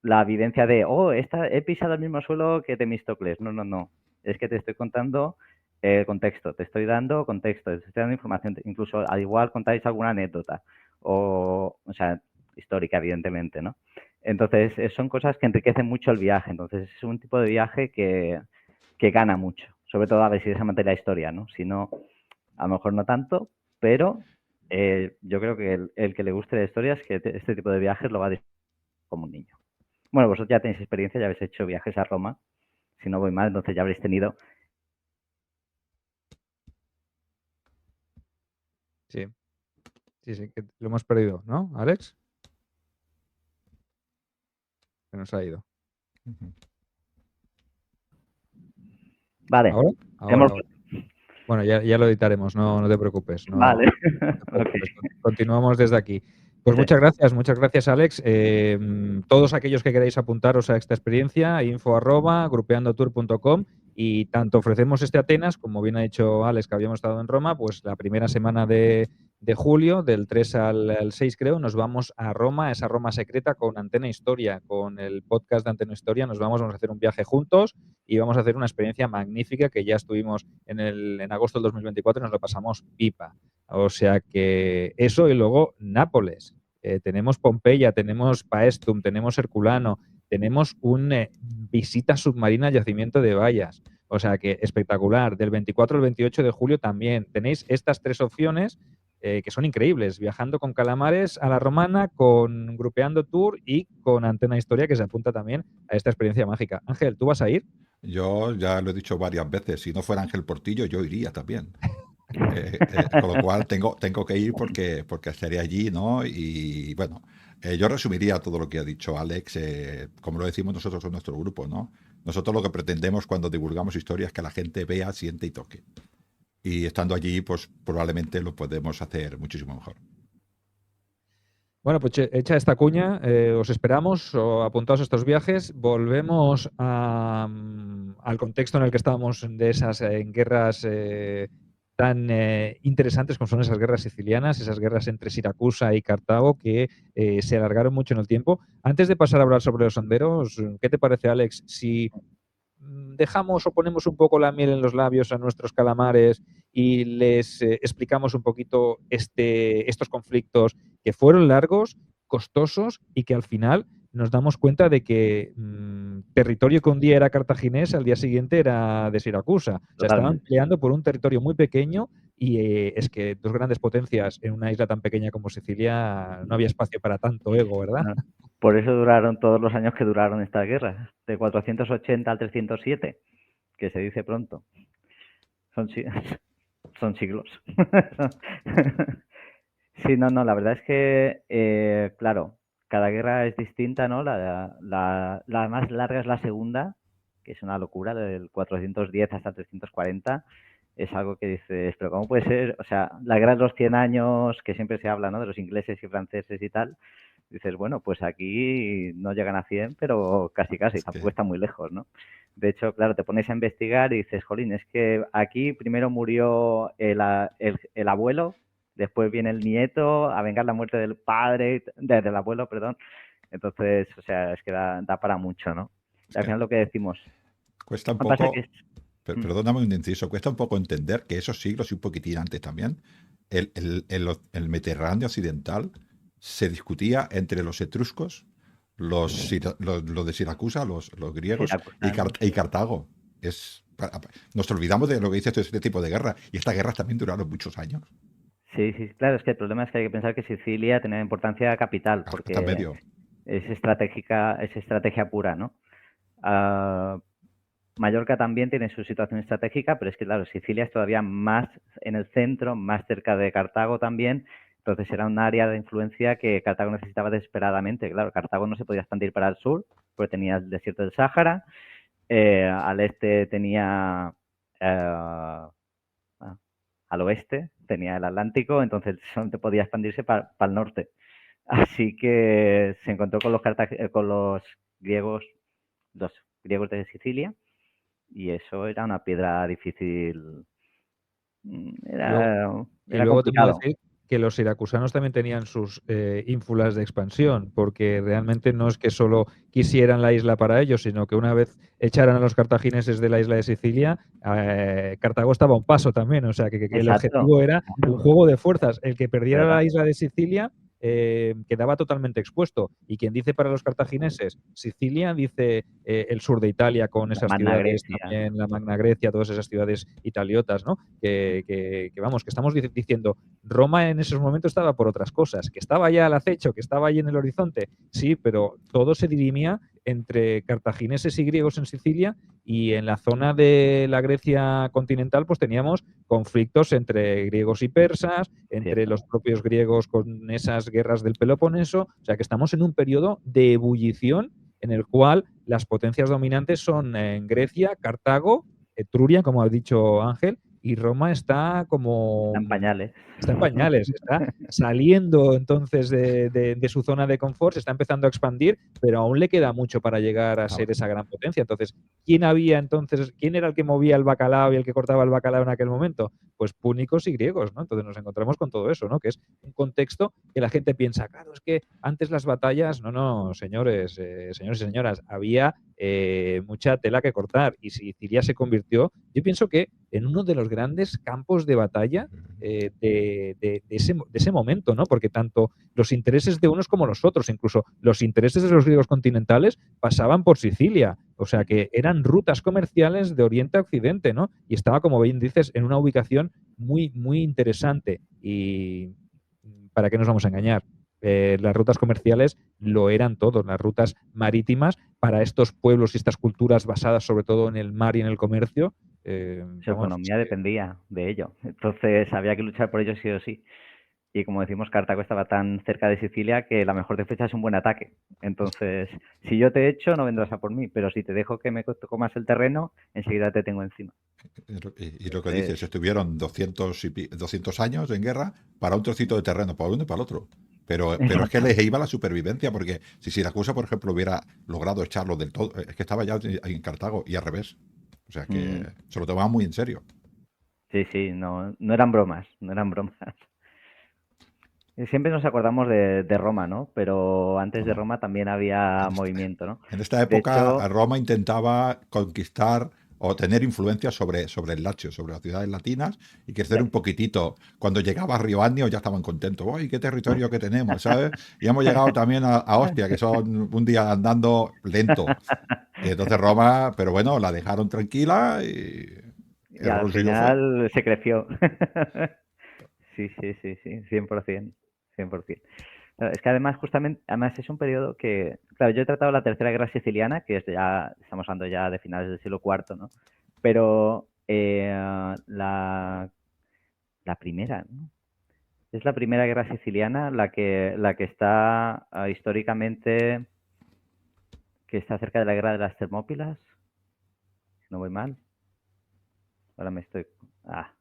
la vivencia de, oh, he pisado el mismo suelo que Temístocles. No. Es que te estoy contando contexto, te estoy dando contexto, te estoy dando información. Incluso al igual contáis alguna anécdota. O sea, histórica, evidentemente, ¿no? Entonces, son cosas que enriquecen mucho el viaje. Entonces, es un tipo de viaje que gana mucho. Sobre todo a ver si es amante de la historia, ¿no? Si no, a lo mejor no tanto, pero yo creo que el que le guste la historia es que este tipo de viajes lo va a disfrutar como un niño. Bueno, vosotros ya tenéis experiencia, ya habéis hecho viajes a Roma. Si no voy mal, entonces ya habréis tenido... Sí, que lo hemos perdido, ¿no, Alex? Se nos ha ido. Vale. Ahora. Bueno, ya lo editaremos, no te preocupes. Vale. No te preocupes. Okay. Continuamos desde aquí. Pues sí. Muchas gracias, Alex. Todos aquellos que queráis apuntaros a esta experiencia, info@grupeandotour.com, y tanto ofrecemos este Atenas, como bien ha dicho Alex, que habíamos estado en Roma, pues la primera semana de julio, del 3 al 6 creo, nos vamos a Roma, esa Roma secreta con Antena Historia, con el podcast de Antena Historia, vamos a hacer un viaje juntos y vamos a hacer una experiencia magnífica que ya estuvimos en agosto del 2024 y nos lo pasamos pipa. O sea que eso, y luego Nápoles. Tenemos Pompeya, tenemos Paestum, tenemos Herculano, tenemos una visita submarina al yacimiento de Bayas. O sea que espectacular. Del 24 al 28 de julio también. Tenéis estas 3 opciones que son increíbles. Viajando con Calamares a la Romana, con Grupeando Tour y con Antena Historia, que se apunta también a esta experiencia mágica. Ángel, ¿tú vas a ir? Yo ya lo he dicho varias veces. Si no fuera Ángel Portillo, yo iría también. Con lo cual tengo que ir porque estaré allí, ¿no? Y bueno, yo resumiría todo lo que ha dicho Alex, como lo decimos nosotros en nuestro grupo, ¿no? Nosotros lo que pretendemos cuando divulgamos historias es que la gente vea, siente y toque. Y estando allí, pues probablemente lo podemos hacer muchísimo mejor. Bueno, pues hecha esta cuña, os esperamos, o apuntaos a estos viajes. Volvemos al contexto en el que estábamos de esas guerras tan interesantes como son esas guerras sicilianas, esas guerras entre Siracusa y Cartago que se alargaron mucho en el tiempo. Antes de pasar a hablar sobre los honderos, ¿qué te parece, Alex? Si dejamos o ponemos un poco la miel en los labios a nuestros calamares y les explicamos un poquito estos conflictos que fueron largos, costosos y que al final nos damos cuenta de que territorio que un día era cartaginés, al día siguiente era de Siracusa. O sea, estaban Totalmente. peleando por un territorio muy pequeño y es que dos grandes potencias en una isla tan pequeña como Sicilia no había espacio para tanto ego, ¿verdad? No, por eso duraron todos los años que duraron estas guerras, de 480 al 307, que se dice pronto. Son, son siglos. Sí, no, la verdad es que, claro, cada guerra es distinta, ¿no? La más larga es la segunda, que es una locura, del 410 hasta 340. Es algo que dices, pero ¿cómo puede ser? O sea, la guerra de los 100 años, que siempre se habla, ¿no? De los ingleses y franceses y tal. Dices, bueno, pues aquí no llegan a 100, pero casi, tampoco está muy lejos, ¿no? De hecho, claro, te pones a investigar y dices, jolín, es que aquí primero murió el abuelo, después viene el nieto a vengar la muerte del padre, del abuelo, perdón. Entonces, o sea, es que da para mucho, ¿no? Y al final lo que decimos. Cuesta un Pasa poco, que perdóname un inciso, cuesta un poco entender que esos siglos y un poquitín antes también, el Mediterráneo occidental se discutía entre los etruscos, los de Siracusa, los griegos y Cartago. Nos olvidamos de lo que dice este tipo de guerra, y estas guerras también duraron muchos años. Sí, claro, es que el problema es que hay que pensar que Sicilia tenía importancia capital, porque Está medio. es estrategia pura, ¿no? Mallorca también tiene su situación estratégica, pero es que, claro, Sicilia es todavía más en el centro, más cerca de Cartago también, entonces era un área de influencia que Cartago necesitaba desesperadamente. Claro, Cartago no se podía expandir para el sur, porque tenía el desierto del Sáhara, al este tenía... al oeste tenía el Atlántico, entonces solamente podía expandirse para el norte. Así que se encontró con los griegos de Sicilia, y eso era una piedra difícil. Era luego te puedo complicado. decir que los siracusanos también tenían sus ínfulas de expansión, porque realmente no es que solo quisieran la isla para ellos, sino que una vez echaran a los cartagineses de la isla de Sicilia, Cartago estaba a un paso también, o sea que el Exacto. objetivo era un juego de fuerzas. El que perdiera la isla de Sicilia quedaba totalmente expuesto. Y quien dice para los cartagineses Sicilia, dice el sur de Italia con esas ciudades también, la Magna Grecia, todas esas ciudades italiotas, ¿no? Que vamos, que estamos diciendo, Roma en esos momentos estaba por otras cosas, que estaba ya al acecho, que estaba ahí en el horizonte, sí, pero todo se dirimía entre cartagineses y griegos en Sicilia, y en la zona de la Grecia continental pues teníamos conflictos entre griegos y persas, entre los propios griegos con esas guerras del Peloponeso, o sea que estamos en un periodo de ebullición en el cual las potencias dominantes son en Grecia, Cartago, Etruria, como ha dicho Ángel, y Roma está como... Está en pañales. Está en pañales, está saliendo entonces de su zona de confort, se está empezando a expandir, pero aún le queda mucho para llegar a ser esa gran potencia. Entonces, ¿quién era el que movía el bacalao y el que cortaba el bacalao en aquel momento? Pues púnicos y griegos, ¿no? Entonces nos encontramos con todo eso, ¿no? Que es un contexto que la gente piensa, claro, es que antes las batallas, no, señores y señoras, había mucha tela que cortar, y Sicilia se convirtió, yo pienso que en uno de los grandes campos de batalla de ese momento, ¿no? Porque tanto los intereses de unos como los otros, incluso los intereses de los griegos continentales, pasaban por Sicilia. O sea que eran rutas comerciales de oriente a occidente, ¿no? Y estaba, como bien dices, en una ubicación muy, muy interesante. Y ¿para qué nos vamos a engañar? Las rutas comerciales lo eran todo, las rutas marítimas para estos pueblos y estas culturas basadas sobre todo en el mar y en el comercio, Su vamos, economía dependía de ello. Entonces había que luchar por ello sí o sí. Y como decimos, Cartago estaba tan cerca de Sicilia que la mejor defensa es un buen ataque. Entonces, si yo te echo, no vendrás a por mí, pero si te dejo que me comas el terreno, enseguida te tengo encima. Y lo que dices, estuvieron 200 años en guerra para un trocito de terreno, para uno y para el otro. Pero es que les iba la supervivencia, porque si Siracusa, por ejemplo, hubiera logrado echarlo del todo, es que estaba ya en Cartago y al revés. O sea que se lo tomaban muy en serio. Sí, no eran bromas, no eran bromas. Siempre nos acordamos de Roma, ¿no? Pero antes de Bueno, Roma también había movimiento, ¿no? en esta De época, hecho, Roma intentaba conquistar o tener influencia sobre el Lacio, sobre las ciudades latinas y crecer un poquitito. Cuando llegaba a Río Annio ya estaban contentos. ¡Uy, qué territorio que tenemos! ¿Sabes? Y hemos llegado también a Ostia, que son un día andando lento. Y entonces Roma, pero bueno, la dejaron tranquila y y el al rol suyo fue. final se creció. Sí, 100%, 100%. Claro, es que además, justamente, además es un periodo que, claro, yo he tratado la Tercera Guerra Siciliana, que es ya, estamos hablando ya de finales del siglo IV, ¿no? Pero la primera, ¿no? Es la primera guerra siciliana la que está históricamente, que está cerca de la guerra de las Termópilas. No voy mal. Ahora me estoy... Ah.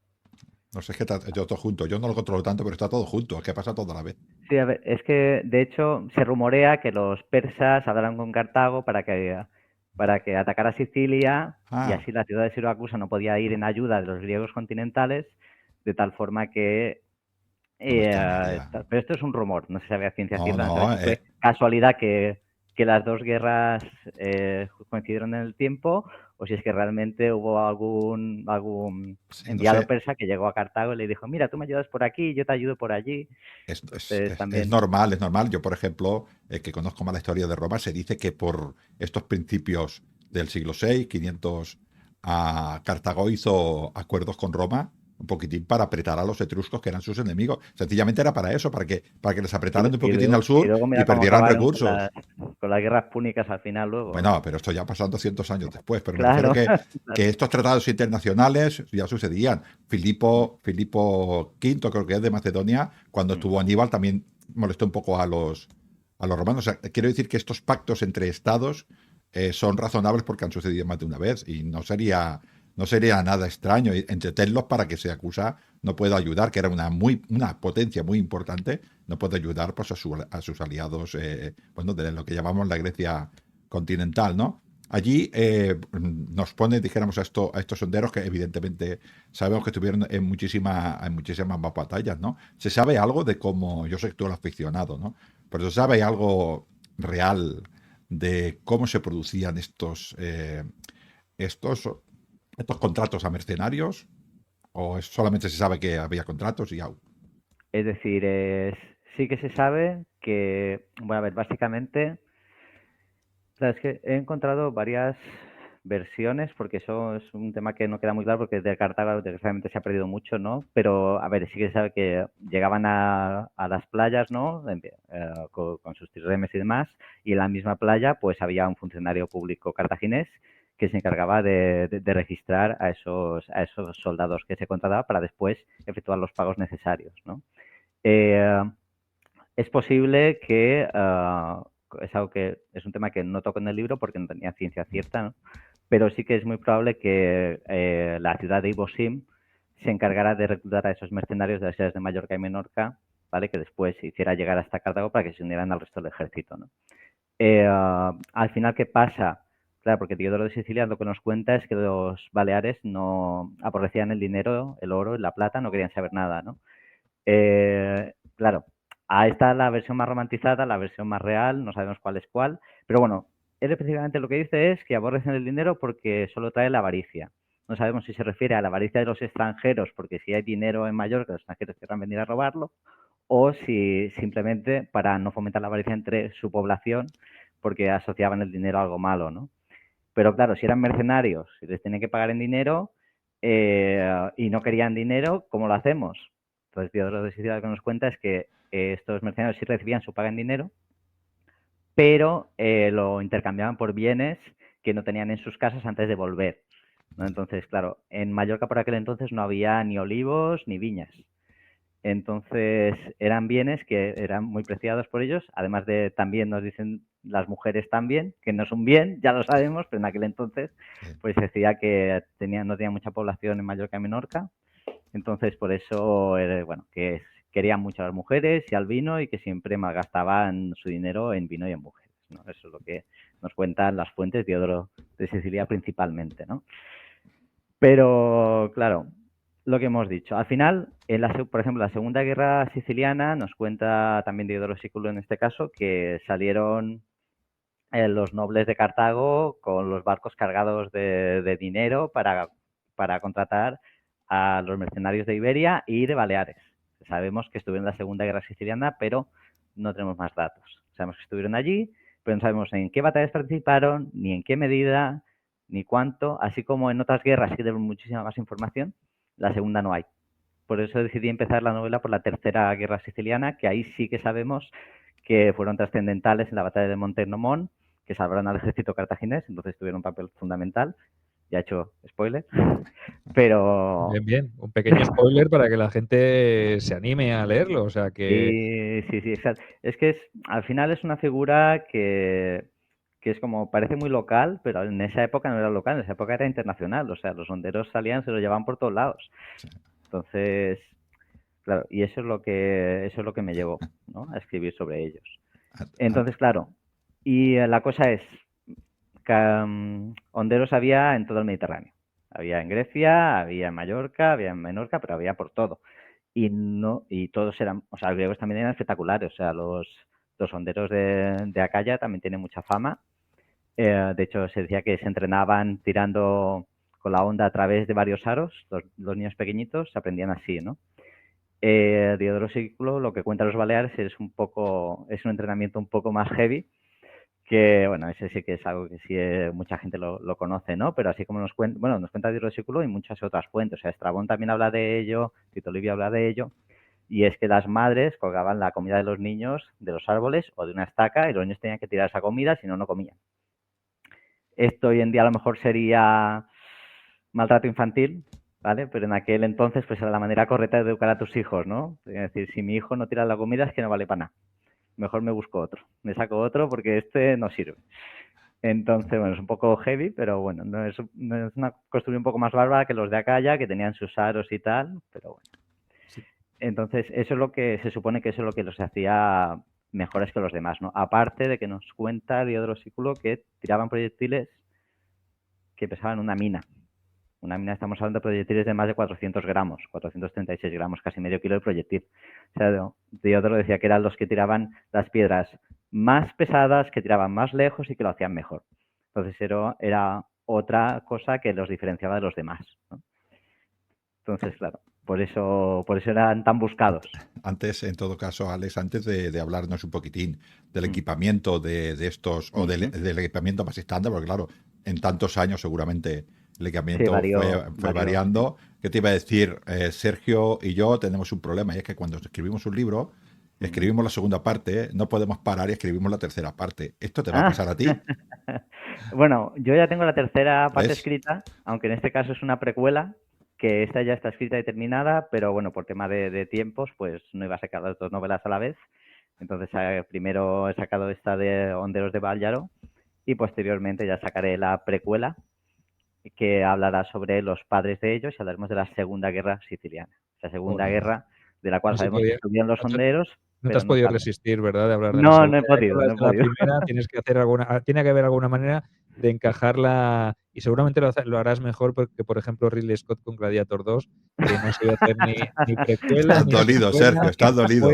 No sé, es que está todo junto. Yo no lo controlo tanto, pero está todo junto. Es que pasa todo a la vez. Sí, a ver, es que de hecho se rumorea que los persas hablaron con Cartago para que atacara Sicilia y Ah, así la ciudad de Siracusa no podía ir en ayuda de los griegos continentales, de tal forma que... no me extraña idea. pero esto es un rumor, no se sabe a ciencia No, cierta, no se sabe no, si fue casualidad que las dos guerras coincidieron en el tiempo o si es que realmente hubo algún sí, no enviado sé. persa que llegó a Cartago y le dijo, mira, tú me ayudas por aquí, yo te ayudo por allí. Entonces Es también... normal, es normal. Yo, por ejemplo, que conozco más la historia de Roma, se dice que por estos principios del siglo VI, 500, Cartago hizo acuerdos con Roma un poquitín para apretar a los etruscos, que eran sus enemigos. Sencillamente era para eso, para que les apretaran un poquitín al Y sur luego y mira cómo perdieran acabaron recursos. con las guerras púnicas al final luego. Bueno, pero esto ya pasó 200 años después, pero me refiero Claro, que estos tratados internacionales ya sucedían. Filipo V, creo que es de Macedonia, cuando estuvo Aníbal también molestó un poco a los romanos. O sea, quiero decir que estos pactos entre estados son razonables porque han sucedido más de una vez y no sería nada extraño entretenerlos para que se acusa no pueda ayudar, que era una potencia muy importante, no puede ayudar pues, a sus aliados, bueno, de lo que llamamos la Grecia continental, ¿no? Allí nos pone, dijéramos, a estos sonderos que evidentemente sabemos que estuvieron en muchísimas más batallas, ¿no? Se sabe algo de cómo, yo sé que tú eres aficionado, ¿no? Pero se sabe algo real de cómo se producían estos contratos a mercenarios, o solamente se sabe que había contratos y au. es decir, sí que se sabe que, bueno, a ver, básicamente, claro, es que he encontrado varias versiones, porque eso es un tema que no queda muy claro, porque de Cartago desgraciadamente se ha perdido mucho, ¿no? Pero, a ver, sí que se sabe que llegaban a las playas, ¿no? Con sus trirremes y demás, y en la misma playa, pues había un funcionario público cartaginés que se encargaba de registrar a esos soldados que se contrataba para después efectuar los pagos necesarios, ¿no? Es posible que es algo que es un tema que no toco en el libro porque no tenía ciencia cierta, ¿no? Pero sí que es muy probable que la ciudad de Ibosim se encargara de reclutar a esos mercenarios de las ciudades de Mallorca y Menorca, ¿vale? Que después se hiciera llegar hasta Cartago para que se unieran al resto del ejército, ¿no? Al final, ¿qué pasa? Claro, porque Teodoro de Sicilia lo que nos cuenta es que los baleares no aborrecían el dinero, el oro y la plata, no querían saber nada, ¿no? Claro, ahí está la versión más romantizada, la versión más real, no sabemos cuál es cuál, pero bueno, él específicamente lo que dice es que aborrecen el dinero porque solo trae la avaricia. No sabemos si se refiere a la avaricia de los extranjeros, porque si hay dinero en Mallorca, los extranjeros querrán venir a robarlo, o si simplemente para no fomentar la avaricia entre su población, porque asociaban el dinero a algo malo, ¿no? Pero claro, si eran mercenarios y les tenían que pagar en dinero y no querían dinero, ¿cómo lo hacemos? Entonces, Teodoro de Sicilia lo que nos cuenta es que estos mercenarios sí recibían su paga en dinero, pero lo intercambiaban por bienes que no tenían en sus casas antes de volver. ¿no? Entonces, claro, en Mallorca por aquel entonces no había ni olivos ni viñas. Entonces, eran bienes que eran muy preciados por ellos. Además de, también nos dicen las mujeres también, que no es un bien, ya lo sabemos, pero en aquel entonces pues se decía que no tenía mucha población en Mallorca y Menorca. Entonces, por eso, bueno, que querían mucho a las mujeres y al vino y que siempre malgastaban su dinero en vino y en mujeres, ¿no? Eso es lo que nos cuentan las fuentes de Diodoro de Sicilia principalmente, ¿no? Pero, claro, lo que hemos dicho. Al final, por ejemplo, la Segunda Guerra Siciliana nos cuenta también Diodoro Sículo en este caso, que salieron los nobles de Cartago con los barcos cargados de dinero para contratar a los mercenarios de Iberia y de Baleares. Sabemos que estuvieron en la Segunda Guerra Siciliana, pero no tenemos más datos. Sabemos que estuvieron allí, pero no sabemos en qué batallas participaron, ni en qué medida, ni cuánto. Así como en otras guerras que tenemos muchísima más información, la segunda no hay. Por eso decidí empezar la novela por la Tercera Guerra Siciliana, que ahí sí que sabemos que fueron trascendentales en la batalla de Montenomón, que salvaron al ejército cartaginés, entonces tuvieron un papel fundamental. Ya he hecho spoiler, pero... Bien, bien. Un pequeño spoiler para que la gente se anime a leerlo. O sea que... Sí, exacto. Es que al final es una figura que es como, parece muy local, pero en esa época no era local, en esa época era internacional. O sea, los honderos salían, se los llevaban por todos lados. Entonces, claro, y eso es lo que me llevó, ¿no?, a escribir sobre ellos. Entonces, claro, y la cosa es que honderos había en todo el Mediterráneo. Había en Grecia, había en Mallorca, había en Menorca, pero había por todo. Y todos eran, o sea, los griegos también eran espectaculares. O sea, los honderos de Acaya también tienen mucha fama. De hecho, se decía que se entrenaban tirando con la onda a través de varios aros. Los niños pequeñitos se aprendían así, ¿no? Diodoro Sículo, lo que cuenta los Baleares es un entrenamiento un poco más heavy, que, bueno, ese sí que es algo que sí mucha gente lo conoce, ¿no? Pero así como nos cuenta Diodoro Sículo y muchas otras fuentes. O sea, Estrabón también habla de ello, Tito Livio habla de ello, y es que las madres colgaban la comida de los niños de los árboles o de una estaca y los niños tenían que tirar esa comida, si no, no comían. Esto hoy en día a lo mejor sería maltrato infantil, ¿vale? Pero en aquel entonces pues era la manera correcta de educar a tus hijos, ¿no? Es decir, si mi hijo no tira la comida es que no vale para nada. Mejor me busco otro. Me saco otro porque este no sirve. Entonces, bueno, es un poco heavy, pero bueno, no es una costumbre un poco más bárbara que los de Acaya, que tenían sus aros y tal, pero bueno. Sí. Entonces, eso es lo que se supone que eso es lo que los hacía mejores que los demás, ¿no? Aparte de que nos cuenta Diodoro Sículo que tiraban proyectiles que pesaban una mina. Una mina, estamos hablando de proyectiles de más de 400 gramos, 436 gramos, casi medio kilo de proyectil. O sea, Diodoro decía que eran los que tiraban las piedras más pesadas, que tiraban más lejos y que lo hacían mejor. Entonces era otra cosa que los diferenciaba de los demás, ¿no? Entonces, claro, por eso eran tan buscados. Antes, en todo caso, Alex, antes de hablarnos un poquitín del equipamiento de estos, o del equipamiento más estándar, porque claro, en tantos años seguramente el equipamiento fue variando. ¿Qué te iba a decir? Sergio y yo tenemos un problema, y es que cuando escribimos un libro, escribimos la segunda parte, no podemos parar y escribimos la tercera parte. ¿Esto te va a pasar a ti? Bueno, yo ya tengo la tercera parte escrita, aunque en este caso es una precuela, que esta ya está escrita y terminada, pero bueno, por tema de tiempos, pues no iba a sacar las dos novelas a la vez. Entonces, primero he sacado esta de Honderos de Ballaro y posteriormente ya sacaré la precuela, que hablará sobre los padres de ellos y hablaremos de la Segunda Guerra Siciliana. La Segunda Guerra, de la cual sabemos que estuvieron los honderos. No te has podido resistir, ¿verdad?, de hablar de la segunda. No he podido. La primera tienes que hacer tiene que haber alguna manera de encajarla, y seguramente lo harás mejor porque, por ejemplo, Ridley Scott con Gladiator 2, que no se iba a hacer ni precuela. Estás dolido, Sergio, estás dolido.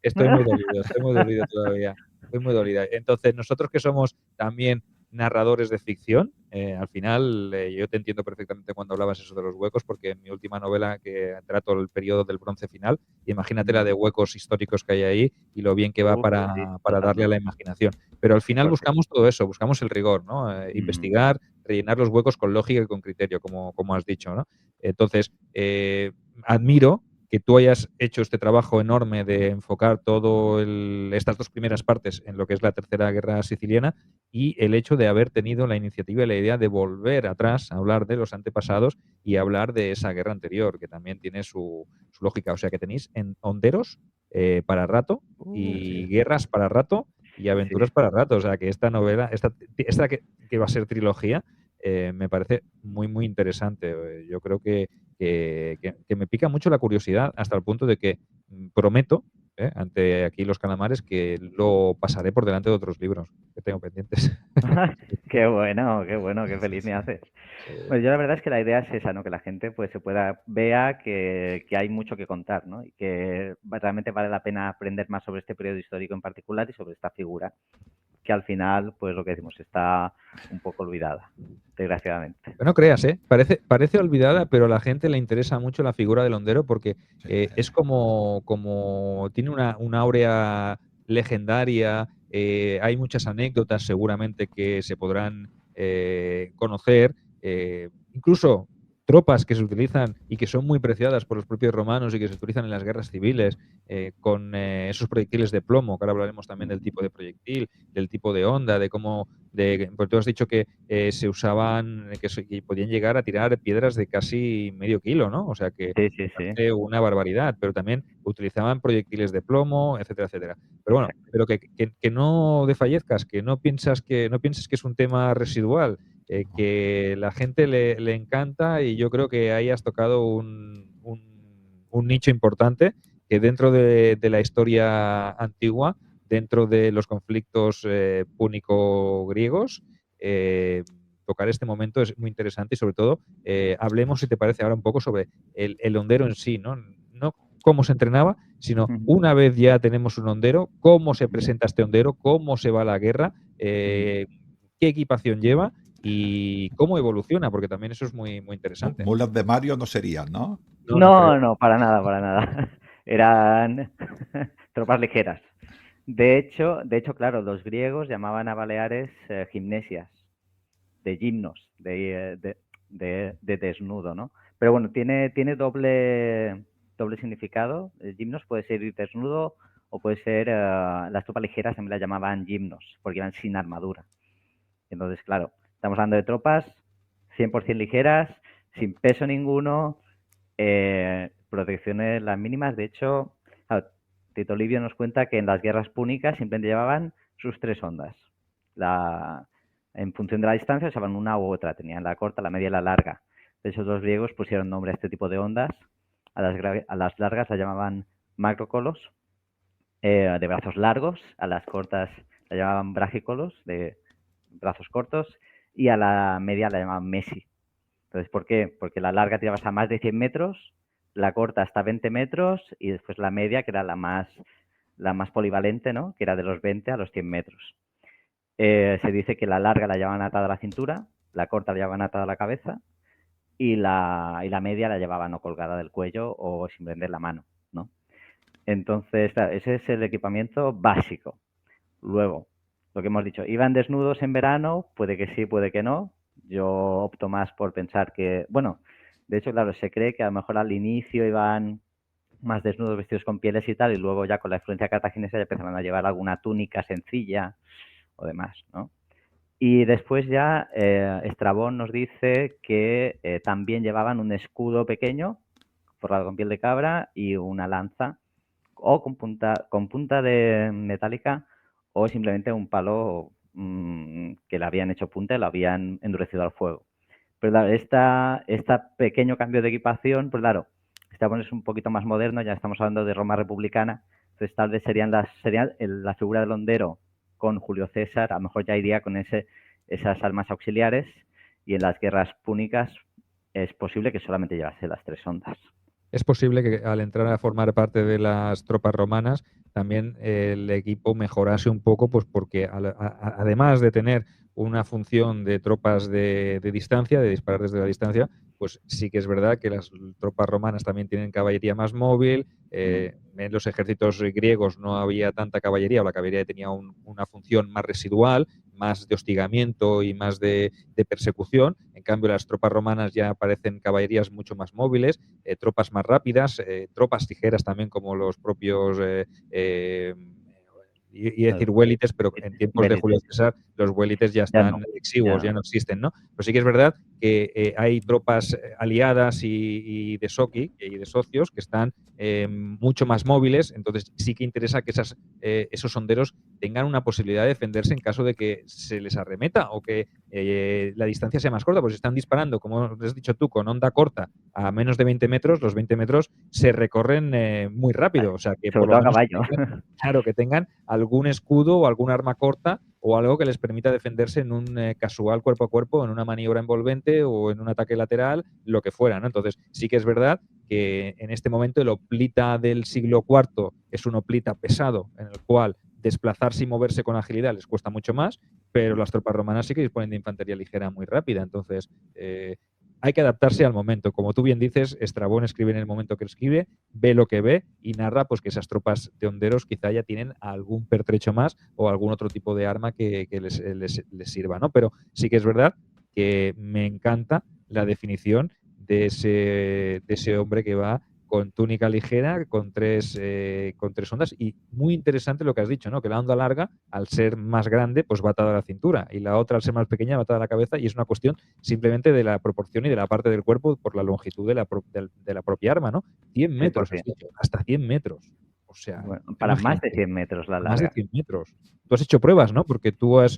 Estoy muy dolido todavía. Estoy muy dolida. Entonces, nosotros que somos también narradores de ficción, al final yo te entiendo perfectamente cuando hablabas eso de los huecos, porque en mi última novela, que trato el periodo del Bronce final, imagínate la de huecos históricos que hay ahí y lo bien que va para darle a la imaginación. Pero al final buscamos todo eso, buscamos el rigor, ¿no? Investigar, rellenar los huecos con lógica y con criterio, como has dicho, ¿no? Entonces, admiro que tú hayas hecho este trabajo enorme de enfocar estas dos primeras partes en lo que es la Tercera Guerra Siciliana, y el hecho de haber tenido la iniciativa y la idea de volver atrás a hablar de los antepasados y hablar de esa guerra anterior, que también tiene su lógica. O sea, que tenéis en honderos para rato y guerras para rato y aventuras para rato. O sea, que esta novela, esta que va a ser trilogía, me parece muy, muy interesante. Yo creo que me pica mucho la curiosidad hasta el punto de que prometo, ante aquí los calamares, que lo pasaré por delante de otros libros que tengo pendientes. Qué bueno, qué feliz me haces. Pues yo la verdad es que la idea es esa, ¿no? Que la gente pues vea que hay mucho que contar, ¿no? Y que realmente vale la pena aprender más sobre este periodo histórico en particular y sobre esta figura, que al final, pues lo que decimos, está un poco olvidada, desgraciadamente. No creas, parece olvidada, pero a la gente le interesa mucho la figura del hondero porque es como tiene una áurea legendaria, hay muchas anécdotas seguramente que se podrán conocer, incluso tropas que se utilizan y que son muy preciadas por los propios romanos y que se utilizan en las guerras civiles, con esos proyectiles de plomo, que ahora hablaremos también del tipo de proyectil, del tipo de onda, de cómo, porque tú has dicho que se usaban, que podían llegar a tirar piedras de casi medio kilo, ¿no? O sea que Sí. parece una barbaridad, pero también utilizaban proyectiles de plomo, etcétera, etcétera. Pero bueno, pero que no desfallezcas, que no pienses que es un tema residual, que la gente le encanta, y yo creo que ahí has tocado un nicho importante que dentro de la historia antigua, dentro de los conflictos púnico-griegos, tocar este momento es muy interesante y sobre todo hablemos, si te parece, ahora un poco sobre el hondero en sí, ¿no? No cómo se entrenaba, sino una vez ya tenemos un hondero, cómo se presenta este hondero, cómo se va a la guerra, qué equipación lleva y cómo evoluciona, porque también eso es muy, muy interesante. Mulas de Mario no serían, ¿no? No, para nada. Eran tropas ligeras. De hecho, claro, los griegos llamaban a Baleares gimnesias, de gimnos, de desnudo, ¿no? Pero bueno, tiene doble significado. El gimnos puede ser ir desnudo o puede ser, las tropas ligeras también las llamaban gimnos, porque iban sin armadura. Entonces, claro, estamos hablando de tropas 100% ligeras, sin peso ninguno, protecciones las mínimas. De hecho, Tito Livio nos cuenta que en las guerras púnicas simplemente llevaban sus 3 ondas. En función de la distancia usaban una u otra, tenían la corta, la media y la larga. De hecho, los griegos pusieron nombre a este tipo de ondas. A las largas las llamaban macrocolos, de brazos largos. A las cortas las llamaban brachicolos, de brazos cortos. Y a la media la llamaban mesi. Entonces, ¿por qué? Porque la larga tiraba hasta más de 100 metros, la corta hasta 20 metros y después la media, que era la más polivalente, ¿no? Que era de los 20 a los 100 metros. Se dice que la larga la llevaban atada a la cintura, la corta la llevaban atada a la cabeza y la media la llevaban o colgada del cuello o sin prender la mano, ¿no? Entonces, ese es el equipamiento básico. Luego, lo que hemos dicho, ¿iban desnudos en verano? Puede que sí, puede que no. Yo opto más por pensar que, bueno, de hecho, claro, se cree que a lo mejor al inicio iban más desnudos, vestidos con pieles y tal, y luego ya con la influencia cartaginesa ya empezaron a llevar alguna túnica sencilla o demás, ¿no? Y después ya Estrabón nos dice que también llevaban un escudo pequeño forrado con piel de cabra y una lanza o con punta de metálica o simplemente un palo que le habían hecho punta y lo habían endurecido al fuego. Pero claro, este pequeño cambio de equipación, pues claro, Estrabón es un poquito más moderno, ya estamos hablando de Roma republicana, entonces tal vez sería la figura del hondero con Julio César, a lo mejor ya iría con esas armas auxiliares, y en las guerras púnicas es posible que solamente llevase las 3 ondas. Es posible que al entrar a formar parte de las tropas romanas también el equipo mejorase un poco, pues porque además de tener una función de tropas de distancia, de disparar desde la distancia, pues sí que es verdad que las tropas romanas también tienen caballería más móvil. En los ejércitos griegos no había tanta caballería, o la caballería tenía una función más residual, más de hostigamiento y más de persecución. En cambio, las tropas romanas ya parecen caballerías mucho más móviles, tropas más rápidas, tropas ligeras también, como los propios y decir huélites, pero en tiempos de Julio César los huélites ya están exiguos, ya no existen, ¿no? Pero sí que es verdad que hay tropas aliadas y de Soki y de socios que están mucho más móviles, entonces sí que interesa que esos honderos tengan una posibilidad de defenderse en caso de que se les arremeta o que la distancia sea más corta, pues si están disparando, como has dicho tú, con onda corta a menos de 20 metros, los 20 metros se recorren muy rápido, o sea que sobre por lo todo a menos caballo. claro, que tengan algún escudo o algún arma corta o algo que les permita defenderse en un casual cuerpo a cuerpo, en una maniobra envolvente o en un ataque lateral, lo que fuera, ¿no? Entonces, sí que es verdad que en este momento el hoplita del siglo IV es un hoplita pesado en el cual desplazarse y moverse con agilidad les cuesta mucho más, pero las tropas romanas sí que disponen de infantería ligera muy rápida. Entonces, hay que adaptarse al momento. Como tú bien dices, Estrabón escribe en el momento que escribe, ve lo que ve y narra pues que esas tropas de honderos quizá ya tienen algún pertrecho más o algún otro tipo de arma que les sirva, ¿no? Pero sí que es verdad que me encanta la definición de ese hombre que va con túnica ligera, con tres ondas, y muy interesante lo que has dicho, ¿no? Que la onda larga, al ser más grande, pues va atada a la cintura, y la otra, al ser más pequeña, va atada a la cabeza, y es una cuestión simplemente de la proporción y de la parte del cuerpo por la longitud de la propia arma, ¿no? 100 metros, has dicho, hasta 100 metros. O sea, bueno, para más de imagínate, 100 metros la más de larga. 100 metros. Tú has hecho pruebas, ¿no? Porque tú has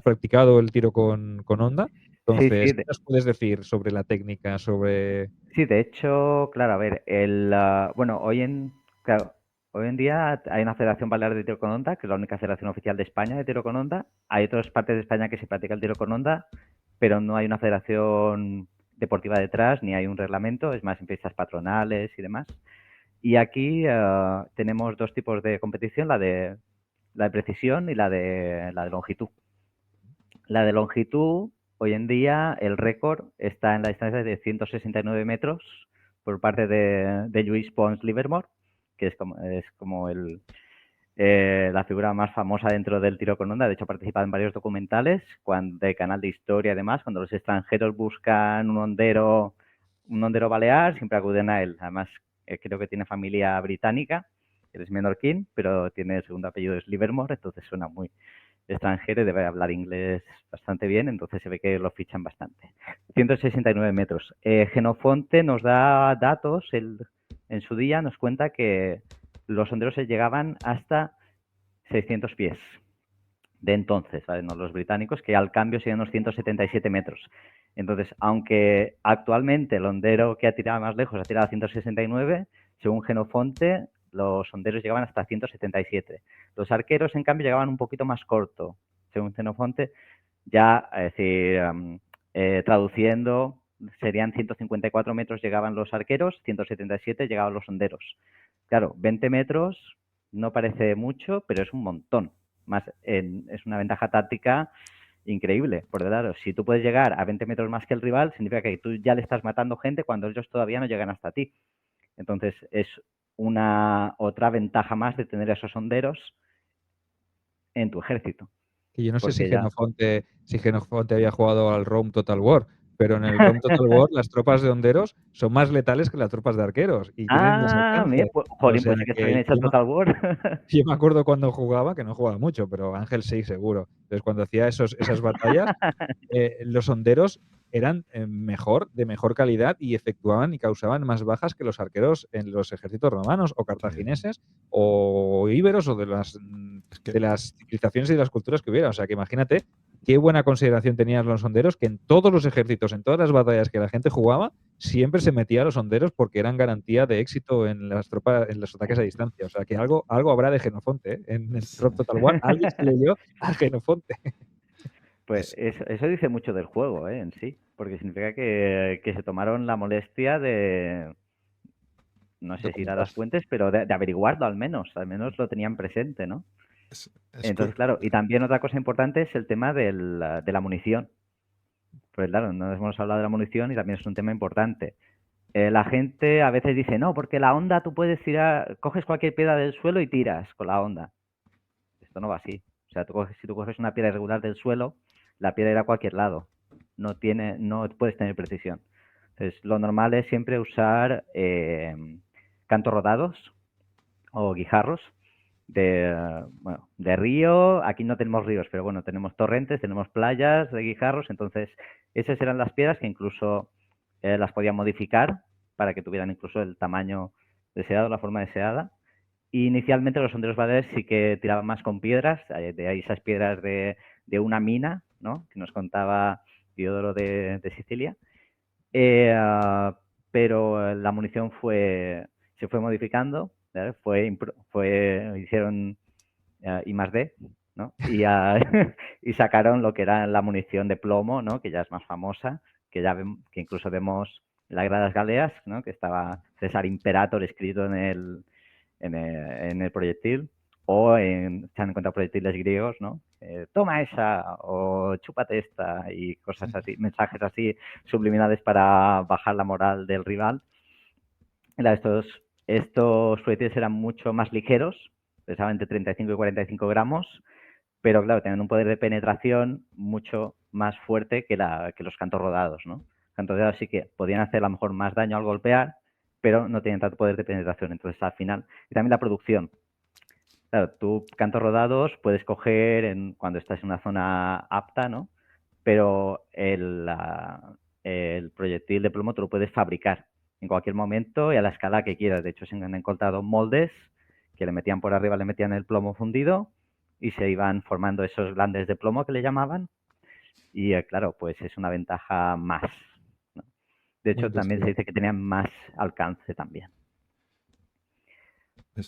practicado el tiro con onda. Entonces, Sí, ¿qué nos puedes decir sobre la técnica, sobre...? sí, de hecho, claro, a ver, bueno, claro, hoy en día hay una Federación Balear de Tiro con Onda, que es la única federación oficial de España de tiro con onda. Hay otras partes de España que se practica el tiro con onda, pero no hay una federación deportiva detrás, ni hay un reglamento, es más en fiestas patronales y demás. Y aquí tenemos dos tipos de competición, la de precisión y la de longitud. La de longitud, hoy en día, el récord está en la distancia de 169 metros por parte de Lluís Pons Livermore, que es como la figura más famosa dentro del tiro con onda. De hecho, ha participado en varios documentales de canal de historia y demás. Cuando los extranjeros buscan un hondero balear, siempre acuden a él. Además, creo que tiene familia británica, él es menorquín, pero tiene el segundo apellido es Livermore, entonces suena muy extranjero y debe hablar inglés bastante bien, entonces se ve que lo fichan bastante. 169 metros. Genofonte nos da datos, en su día nos cuenta que los honderos se llegaban hasta 600 pies de entonces, ¿vale? No los británicos, que al cambio serían unos 177 metros. Entonces, aunque actualmente el hondero que ha tirado más lejos ha tirado a 169, según Genofonte, los honderos llegaban hasta 177. Los arqueros, en cambio, llegaban un poquito más corto, según Genofonte, ya, es decir, traduciendo, serían 154 metros llegaban los arqueros, 177 llegaban los honderos. Claro, 20 metros no parece mucho, pero es un montón. Es una ventaja táctica increíble, porque claro, si tú puedes llegar a 20 metros más que el rival, significa que tú ya le estás matando gente cuando ellos todavía no llegan hasta ti. Entonces, es otra ventaja más de tener esos honderos en tu ejército. Y yo no sé si Genofonte había jugado al Rome Total War, pero en el Rome Total War las tropas de honderos son más letales que las tropas de arqueros y tienen más alcance. Jolín, pues sí que está bien hecho el Total War. Yo me acuerdo cuando jugaba, que no jugaba mucho, pero Ángel sí, seguro. Entonces, cuando hacía esas batallas, los honderos eran de mejor calidad y efectuaban y causaban más bajas que los arqueros en los ejércitos romanos o cartagineses o íberos o de las civilizaciones y de las culturas que hubiera. O sea, que imagínate qué buena consideración tenían los honderos, que en todos los ejércitos, en todas las batallas que la gente jugaba, siempre se metía a los honderos porque eran garantía de éxito en las tropas, en los ataques a distancia. O sea, que algo habrá de Genofonte, ¿eh? En el Rome Total War alguien se leyó a Genofonte. Pues eso dice mucho del juego, en sí, porque significa que se tomaron la molestia de, no sé si ir a las fuentes, pero de averiguarlo al menos lo tenían presente, ¿no? Entonces, claro, y también otra cosa importante es el tema de la munición. Pues claro, no hemos hablado de la munición y también es un tema importante. La gente a veces dice, no, porque la onda tú puedes tirar, coges cualquier piedra del suelo y tiras con la onda. Esto no va así. O sea, si tú coges una piedra irregular del suelo, la piedra irá a cualquier lado. No puedes tener precisión. Entonces, lo normal es siempre usar cantos rodados o guijarros bueno, de río. Aquí no tenemos ríos, pero bueno, tenemos torrentes, tenemos playas de guijarros. Entonces, esas eran las piedras que incluso las podía modificar para que tuvieran incluso el tamaño deseado, la forma deseada. Y inicialmente los honderos baleares sí que tiraban más con piedras, de ahí esas piedras de una mina, ¿no?, que nos contaba Diodoro de Sicilia. Pero la munición se fue modificando, ¿vale? Hicieron I+D, ¿no? Y sacaron lo que era la munición de plomo, ¿no?, que ya es más famosa, que incluso vemos en las Gradas Galeas, ¿no?, que estaba César Imperator escrito en el proyectil, o se han encontrado proyectiles griegos, ¿no? Toma esa o chúpate esta y cosas así, mensajes así subliminales para bajar la moral del rival. Estos proyectiles eran mucho más ligeros, pesaban entre 35 y 45 gramos, pero claro, tenían un poder de penetración mucho más fuerte que los cantos rodados, ¿no? Cantos rodados sí que podían hacer a lo mejor más daño al golpear, pero no tenían tanto poder de penetración. Entonces, al final, y también la producción. Claro, tú cantos rodados puedes coger cuando estás en una zona apta, ¿no? Pero el proyectil de plomo tú lo puedes fabricar en cualquier momento y a la escala que quieras. De hecho, se han encontrado moldes que le metían por arriba, le metían el plomo fundido y se iban formando esos glandes de plomo que le llamaban. Y claro, pues es una ventaja más, ¿no? De hecho, también se dice que tenían más alcance también.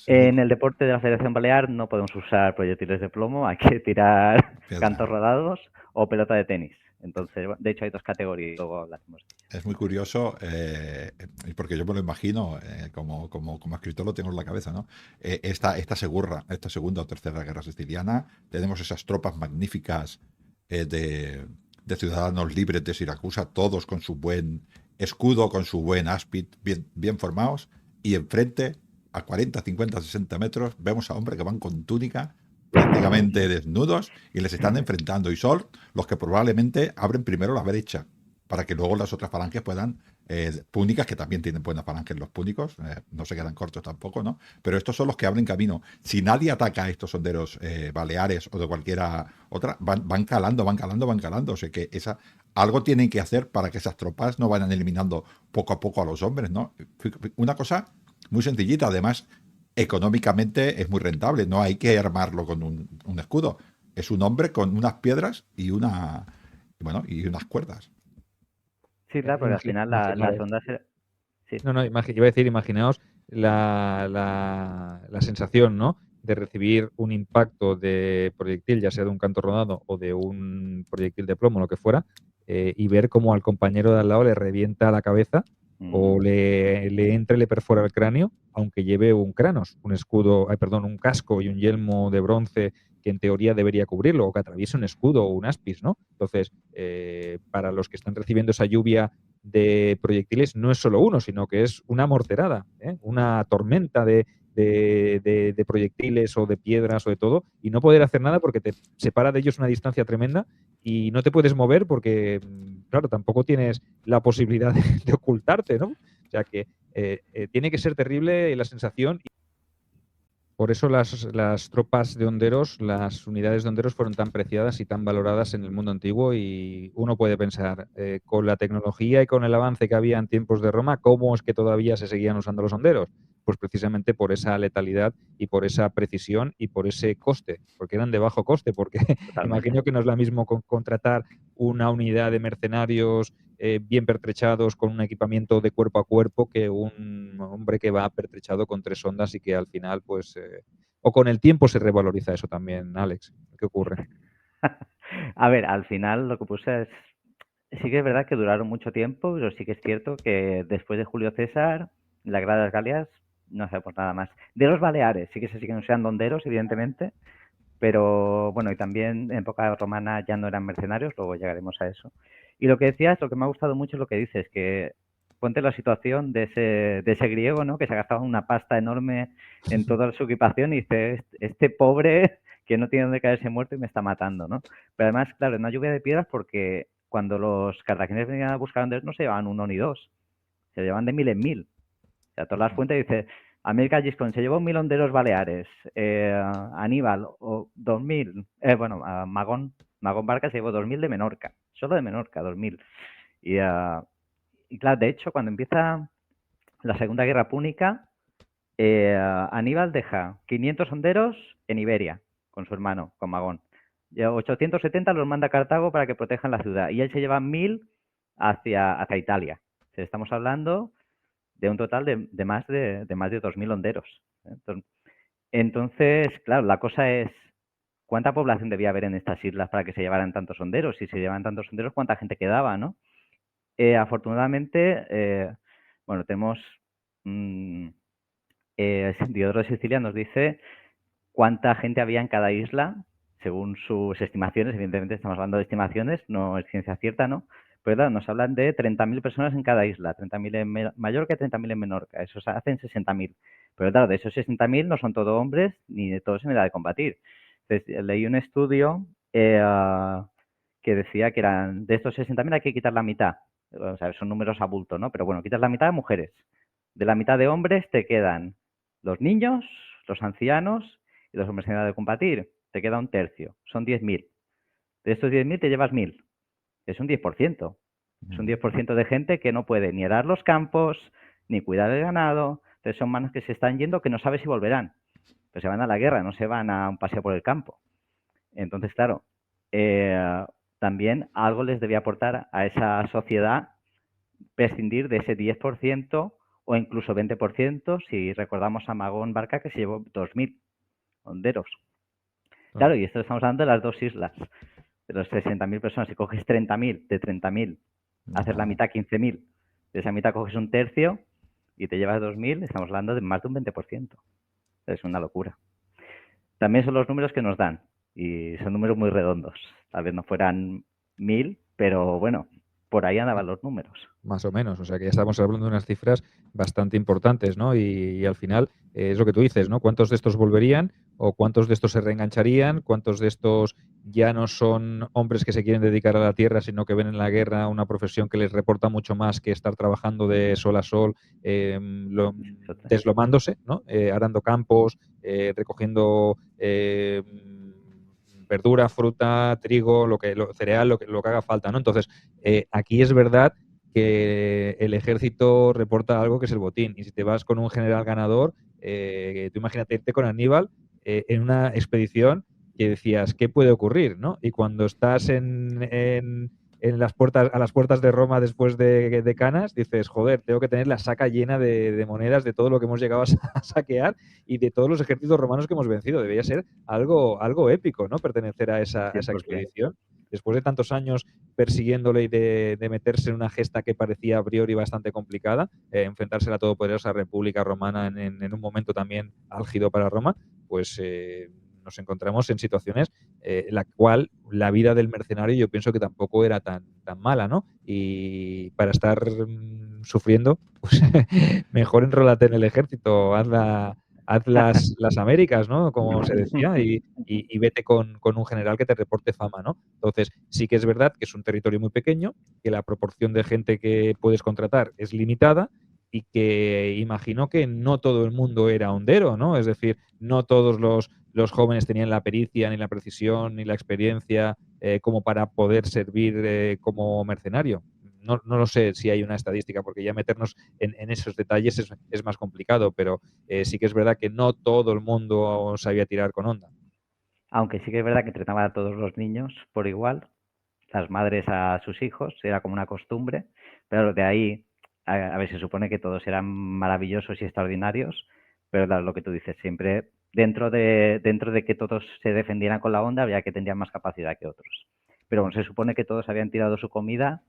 En el deporte de la Federación Balear no podemos usar proyectiles de plomo, hay que tirar cantos rodados o pelota de tenis. Entonces, de hecho, hay dos categorías, luego hablaremos de ello. Es muy curioso, porque yo me lo imagino, como escritor lo tengo en la cabeza, ¿no? Esta segunda o tercera guerra siciliana, tenemos esas tropas magníficas de ciudadanos libres de Siracusa, todos con su buen escudo, con su buen áspid, bien formados, y enfrente, a 40, 50, 60 metros, vemos a hombres que van con túnica, prácticamente desnudos, y les están enfrentando, y son los que probablemente abren primero la brecha, para que luego las otras falanges puedan, púnicas, que también tienen buenas falanges los púnicos, no se quedan cortos tampoco, ¿no? Pero estos son los que abren camino. Si nadie ataca a estos honderos baleares o de cualquiera otra, van calando. O sea que algo tienen que hacer para que esas tropas no vayan eliminando poco a poco a los hombres, ¿no? Una cosa muy sencillita, además, económicamente es muy rentable, no hay que armarlo con un escudo. Es un hombre con unas piedras y unas cuerdas. Sí, claro, porque al final las ondas... Sí. No, iba a decir, imaginaos la sensación, ¿no?, de recibir un impacto de proyectil, ya sea de un canto rodado o de un proyectil de plomo, lo que fuera, y ver cómo al compañero de al lado le revienta la cabeza o le entra y le perfora el cráneo, aunque lleve un Kranos, un casco y un yelmo de bronce que en teoría debería cubrirlo, o que atraviese un escudo o un aspis, ¿no? Entonces, para los que están recibiendo esa lluvia de proyectiles, no es solo uno, sino que es una morterada, una tormenta de proyectiles o de piedras o de todo, y no poder hacer nada porque te separa de ellos una distancia tremenda y no te puedes mover porque, claro, tampoco tienes la posibilidad de ocultarte, ¿no? O sea que tiene que ser terrible la sensación. Por eso las tropas de honderos, las unidades de honderos fueron tan preciadas y tan valoradas en el mundo antiguo, y uno puede pensar, con la tecnología y con el avance que había en tiempos de Roma, ¿cómo es que todavía se seguían usando los honderos? Pues precisamente por esa letalidad y por esa precisión y por ese coste, porque eran de bajo coste, porque imagino que no es lo mismo contratar una unidad de mercenarios bien pertrechados con un equipamiento de cuerpo a cuerpo que un hombre que va pertrechado con 3 ondas y que al final, pues, o con el tiempo se revaloriza eso también, Alex. ¿Qué ocurre? A ver, al final lo que puse es... Sí que es verdad que duraron mucho tiempo, pero sí que es cierto que después de Julio César, las Gradas Galias, no sabemos nada más. De los Baleares, sí que se siguen usando honderos, evidentemente, pero bueno, y también en época romana ya no eran mercenarios, luego llegaremos a eso. Y lo que decías, lo que me ha gustado mucho es lo que dices, que ponte la situación de ese griego, ¿no?, que se ha gastado una pasta enorme en toda su equipación y dice, este pobre que no tiene dónde caerse muerto y me está matando, ¿no? Pero además, claro, una lluvia de piedras, porque cuando los cartagineses venían a buscar honderos no se llevaban uno ni dos, se llevaban de 1000 en 1000. O sea, todas las fuentes dicen, Amílcar Giscón se llevó 1000 honderos baleares. Aníbal, 2000. Magón Barca se llevó 2000 de Menorca. Solo de Menorca, 2000. Y claro, de hecho, cuando empieza la Segunda Guerra Púnica, Aníbal deja 500 honderos en Iberia con su hermano, con Magón. Y 870 los manda a Cartago para que protejan la ciudad. Y él se lleva 1000 hacia Italia. Estamos hablando de un total de más de 2000 honderos. Entonces, claro, la cosa es, ¿cuánta población debía haber en estas islas para que se llevaran tantos honderos? Si se llevaban tantos honderos, ¿cuánta gente quedaba, no? Afortunadamente, tenemos... Diodoro de Sicilia nos dice cuánta gente había en cada isla, según sus estimaciones. Evidentemente estamos hablando de estimaciones, no es ciencia cierta, ¿no? Pero claro, nos hablan de 30.000 personas en cada isla, 30.000 en Mallorca y 30.000 en Menorca. Eso hacen 60.000. Pero claro, de esos 60.000 no son todos hombres ni de todos en edad de combatir. Entonces, leí un estudio que decía que eran de estos 60.000 hay que quitar la mitad. O sea, son números a bulto, ¿no? Pero bueno, quitas la mitad de mujeres. De la mitad de hombres te quedan los niños, los ancianos y los hombres en edad de combatir. Te queda un tercio. Son 10.000. De estos 10.000 te llevas 1.000. Es un 10%. Es un 10% de gente que no puede ni arar los campos, ni cuidar el ganado. Entonces son manos que se están yendo que no sabe si volverán. Pues se van a la guerra, no se van a un paseo por el campo. Entonces, claro, también algo les debía aportar a esa sociedad prescindir de ese 10% o incluso 20%, si recordamos a Magón Barca, que se llevó 2.000 honderos. Claro, y esto estamos hablando de las dos islas. De los 60.000 personas, si coges 30.000, de 30.000, haces la mitad, 15.000. De esa mitad coges un tercio y te llevas 2.000, estamos hablando de más de un 20%. Es una locura. También son los números que nos dan, y son números muy redondos. Tal vez no fueran 1.000, pero bueno, por ahí andaban los números. Más o menos, o sea que ya estamos hablando de unas cifras bastante importantes, ¿no? Y al final es lo que tú dices, ¿no? ¿Cuántos de estos volverían o cuántos de estos se reengancharían? ¿Cuántos de estos ya no son hombres que se quieren dedicar a la tierra, sino que ven en la guerra una profesión que les reporta mucho más que estar trabajando de sol a sol, deslomándose, ¿no? Arando campos, recogiendo verdura, fruta, trigo, cereal, lo que haga falta, ¿no? Entonces, aquí es verdad que el ejército reporta algo que es el botín. Y si te vas con un general ganador, tú imagínate irte con Aníbal en una expedición que decías, ¿qué puede ocurrir? ¿No? Y cuando estás en las puertas, a las puertas de Roma después de Canas, dices, joder, tengo que tener la saca llena de monedas de todo lo que hemos llegado a saquear y de todos los ejércitos romanos que hemos vencido. Debería ser algo épico, ¿no? Pertenecer a esa expedición. Después de tantos años persiguiéndole y de meterse en una gesta que parecía a priori bastante complicada, enfrentarse a la todopoderosa República Romana en un momento también álgido para Roma, pues nos encontramos en situaciones en la cual la vida del mercenario yo pienso que tampoco era tan mala, ¿no? Y para estar sufriendo, pues mejor enrólate en el ejército, haz las Américas, ¿no? Como se decía, y vete con un general que te reporte fama, ¿no? Entonces, sí que es verdad que es un territorio muy pequeño, que la proporción de gente que puedes contratar es limitada y que imagino que no todo el mundo era hondero, ¿no? Es decir, no todos los jóvenes tenían la pericia, ni la precisión, ni la experiencia como para poder servir como mercenario. No lo sé si hay una estadística, porque ya meternos en esos detalles es más complicado, pero sí que es verdad que no todo el mundo sabía tirar con honda. Aunque sí que es verdad que trataban a todos los niños por igual, las madres a sus hijos, era como una costumbre, pero de ahí, a ver, se supone que todos eran maravillosos y extraordinarios, pero claro, lo que tú dices, siempre dentro de que todos se defendieran con la onda, había que tendrían más capacidad que otros. Pero bueno, se supone que todos habían tirado su comida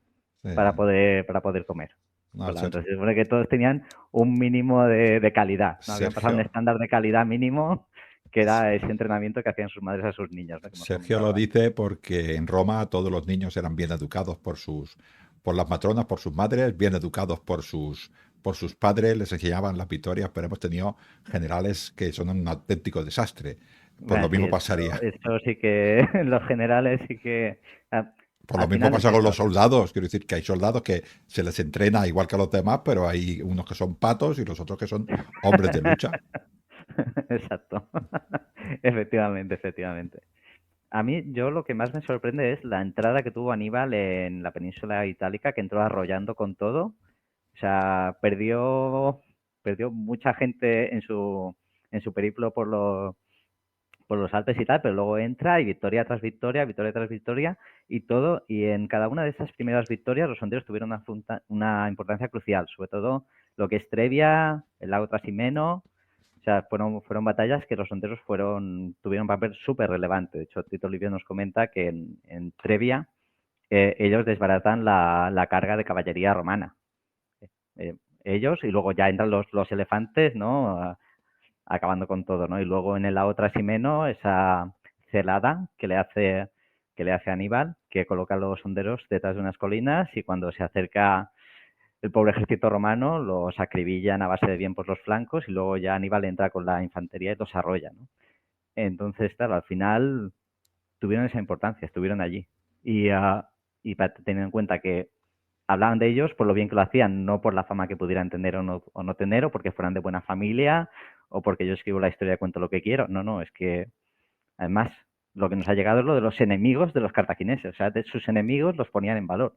para poder comer. No, Entonces se supone que todos tenían un mínimo de calidad, ¿no? Habían pasado un estándar de calidad mínimo, que era ese entrenamiento que hacían sus madres a sus niños, ¿no? Sergio lo dice porque en Roma todos los niños eran bien educados por las matronas, por sus madres, bien educados por sus padres, les enseñaban las victorias, pero hemos tenido generales que son un auténtico desastre. Pues lo mismo pasaría. Eso sí que los generales sí que... Por lo al mismo final es pasa con eso. los soldados. Quiero decir que hay soldados que se les entrena igual que a los demás, pero hay unos que son patos y los otros que son hombres de lucha. Exacto. Efectivamente, efectivamente. A mí, yo lo que más me sorprende es la entrada que tuvo Aníbal en la península itálica, que entró arrollando con todo. O sea, perdió mucha gente en su periplo por los Alpes y tal, pero luego entra y victoria tras victoria y todo. Y en cada una de esas primeras victorias los honderos tuvieron una importancia crucial, sobre todo lo que es Trebia, el lago Trasimeno. O sea, fueron batallas que los honderos tuvieron un papel súper relevante. De hecho, Tito Livio nos comenta que en Trebia ellos desbaratan la carga de caballería romana. Eh, ellos, y luego ya entran los elefantes, ¿no? Acabando con todo, ¿no? Y luego en el lago Trasimeno, esa celada que le hace Aníbal, que coloca a los honderos detrás de unas colinas y cuando se acerca el pobre ejército romano los acribillan a base de bien por los flancos y luego ya Aníbal entra con la infantería y los arrolla, ¿no? Entonces, claro, al final tuvieron esa importancia, estuvieron allí. Y para tener en cuenta que hablaban de ellos por lo bien que lo hacían, no por la fama que pudieran tener o no tener, o porque fueran de buena familia, o porque yo escribo la historia y cuento lo que quiero. No, no, es que además lo que nos ha llegado es lo de los enemigos de los cartagineses. O sea, de sus enemigos los ponían en valor.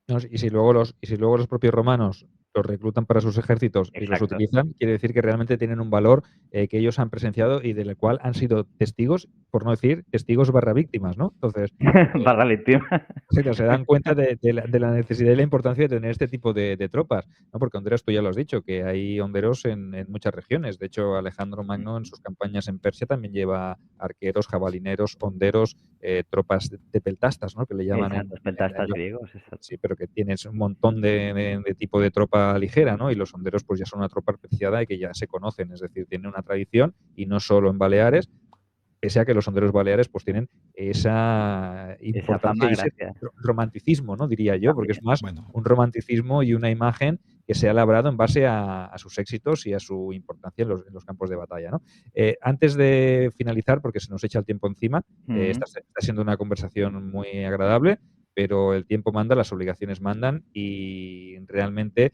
No, y si luego los propios romanos los reclutan para sus ejércitos y los Exacto. utilizan, quiere decir que realmente tienen un valor que ellos han presenciado y del cual han sido testigos, por no decir testigos barra víctimas, ¿no? Entonces, Barra víctima. se dan cuenta de la necesidad y la importancia de tener este tipo de tropas, ¿no? Porque honderos, tú ya lo has dicho, que hay honderos en muchas regiones. De hecho, Alejandro Magno en sus campañas en Persia también lleva arqueros, jabalineros, honderos, tropas de peltastas, ¿no? Que le llaman Exacto, peltastas griegos, exacto. Sí, pero que tienes un montón de tipo de tropa ligera, ¿no? Y los honderos pues ya son una tropa especiada y que ya se conocen, es decir, tienen una tradición y no solo en Baleares, pese a que los honderos baleares pues tienen esa Esa importancia fama, y ese gracias. romanticismo, ¿no? Diría yo, porque También. es más Bueno, un romanticismo y una imagen que se ha labrado en base a sus éxitos y a su importancia en los campos de batalla, ¿no? Antes de finalizar, porque se nos echa el tiempo encima, está siendo una conversación muy agradable, pero el tiempo manda, las obligaciones mandan y realmente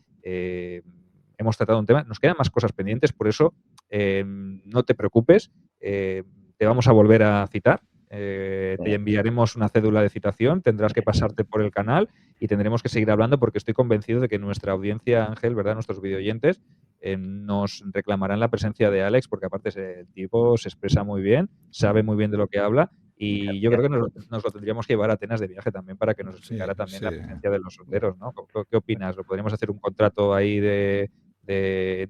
hemos tratado un tema. Nos quedan más cosas pendientes, por eso no te preocupes. Te vamos a volver a citar. Te enviaremos una cédula de citación, tendrás que pasarte por el canal y tendremos que seguir hablando porque estoy convencido de que nuestra audiencia, Ángel, ¿verdad? Nuestros videoyentes nos reclamarán la presencia de Alex porque aparte el tipo se expresa muy bien, sabe muy bien de lo que habla y yo creo que nos lo tendríamos que llevar a Atenas de viaje también para que nos explicara también la presencia de los honderos, ¿no? ¿Qué opinas? ¿Lo podríamos hacer un contrato ahí de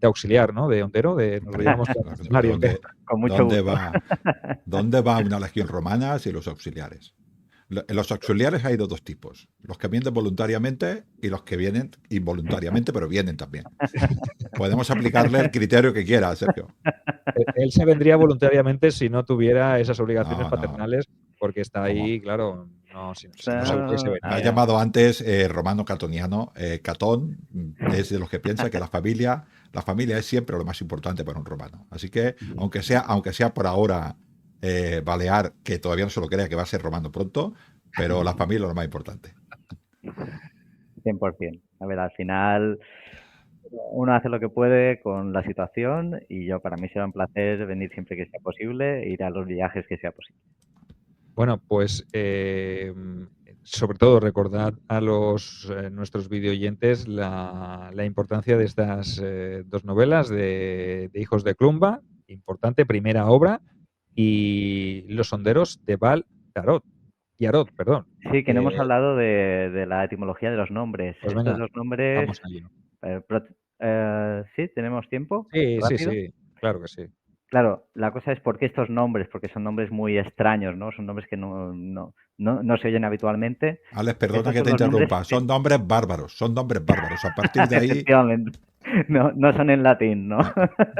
auxiliar, ¿no? De hondero, nos lo llevamos para el escenario. Con mucho gusto. ¿Dónde va una legión romana y los auxiliares? En los auxiliares hay de dos tipos, los que vienen voluntariamente y los que vienen involuntariamente, pero vienen también. Podemos aplicarle el criterio que quiera, Sergio. Él se vendría voluntariamente si no tuviera esas obligaciones paternales, porque está ahí, claro, si no se Me ha llamado antes romano catoniano. Catón es de los que piensa que la familia es siempre lo más importante para un romano. Así que, aunque sea por ahora balear, que todavía no se lo crea que va a ser romano pronto, pero la familia es lo más importante. 100%. A ver, al final uno hace lo que puede con la situación y para mí será un placer venir siempre que sea posible, ir a los viajes que sea posible. Bueno, pues sobre todo recordad a nuestros videoyentes la importancia de estas dos novelas de Hijos de Clumba, importante, primera obra, y Los honderos de Val Yarot, perdón. Sí, que no hemos hablado de la etimología de los nombres. Pues Estos venga, dos nombres. vamos allí. ¿Sí? ¿Tenemos tiempo? Sí, ¿Rápido? sí, claro que sí. Claro, la cosa es por qué estos nombres, porque son nombres muy extraños, ¿no? Son nombres que no se oyen habitualmente. Alex, perdona Estos que son te los interrumpa. nombres. Son nombres bárbaros. A partir de ahí. Efectivamente. No son en latín, ¿no?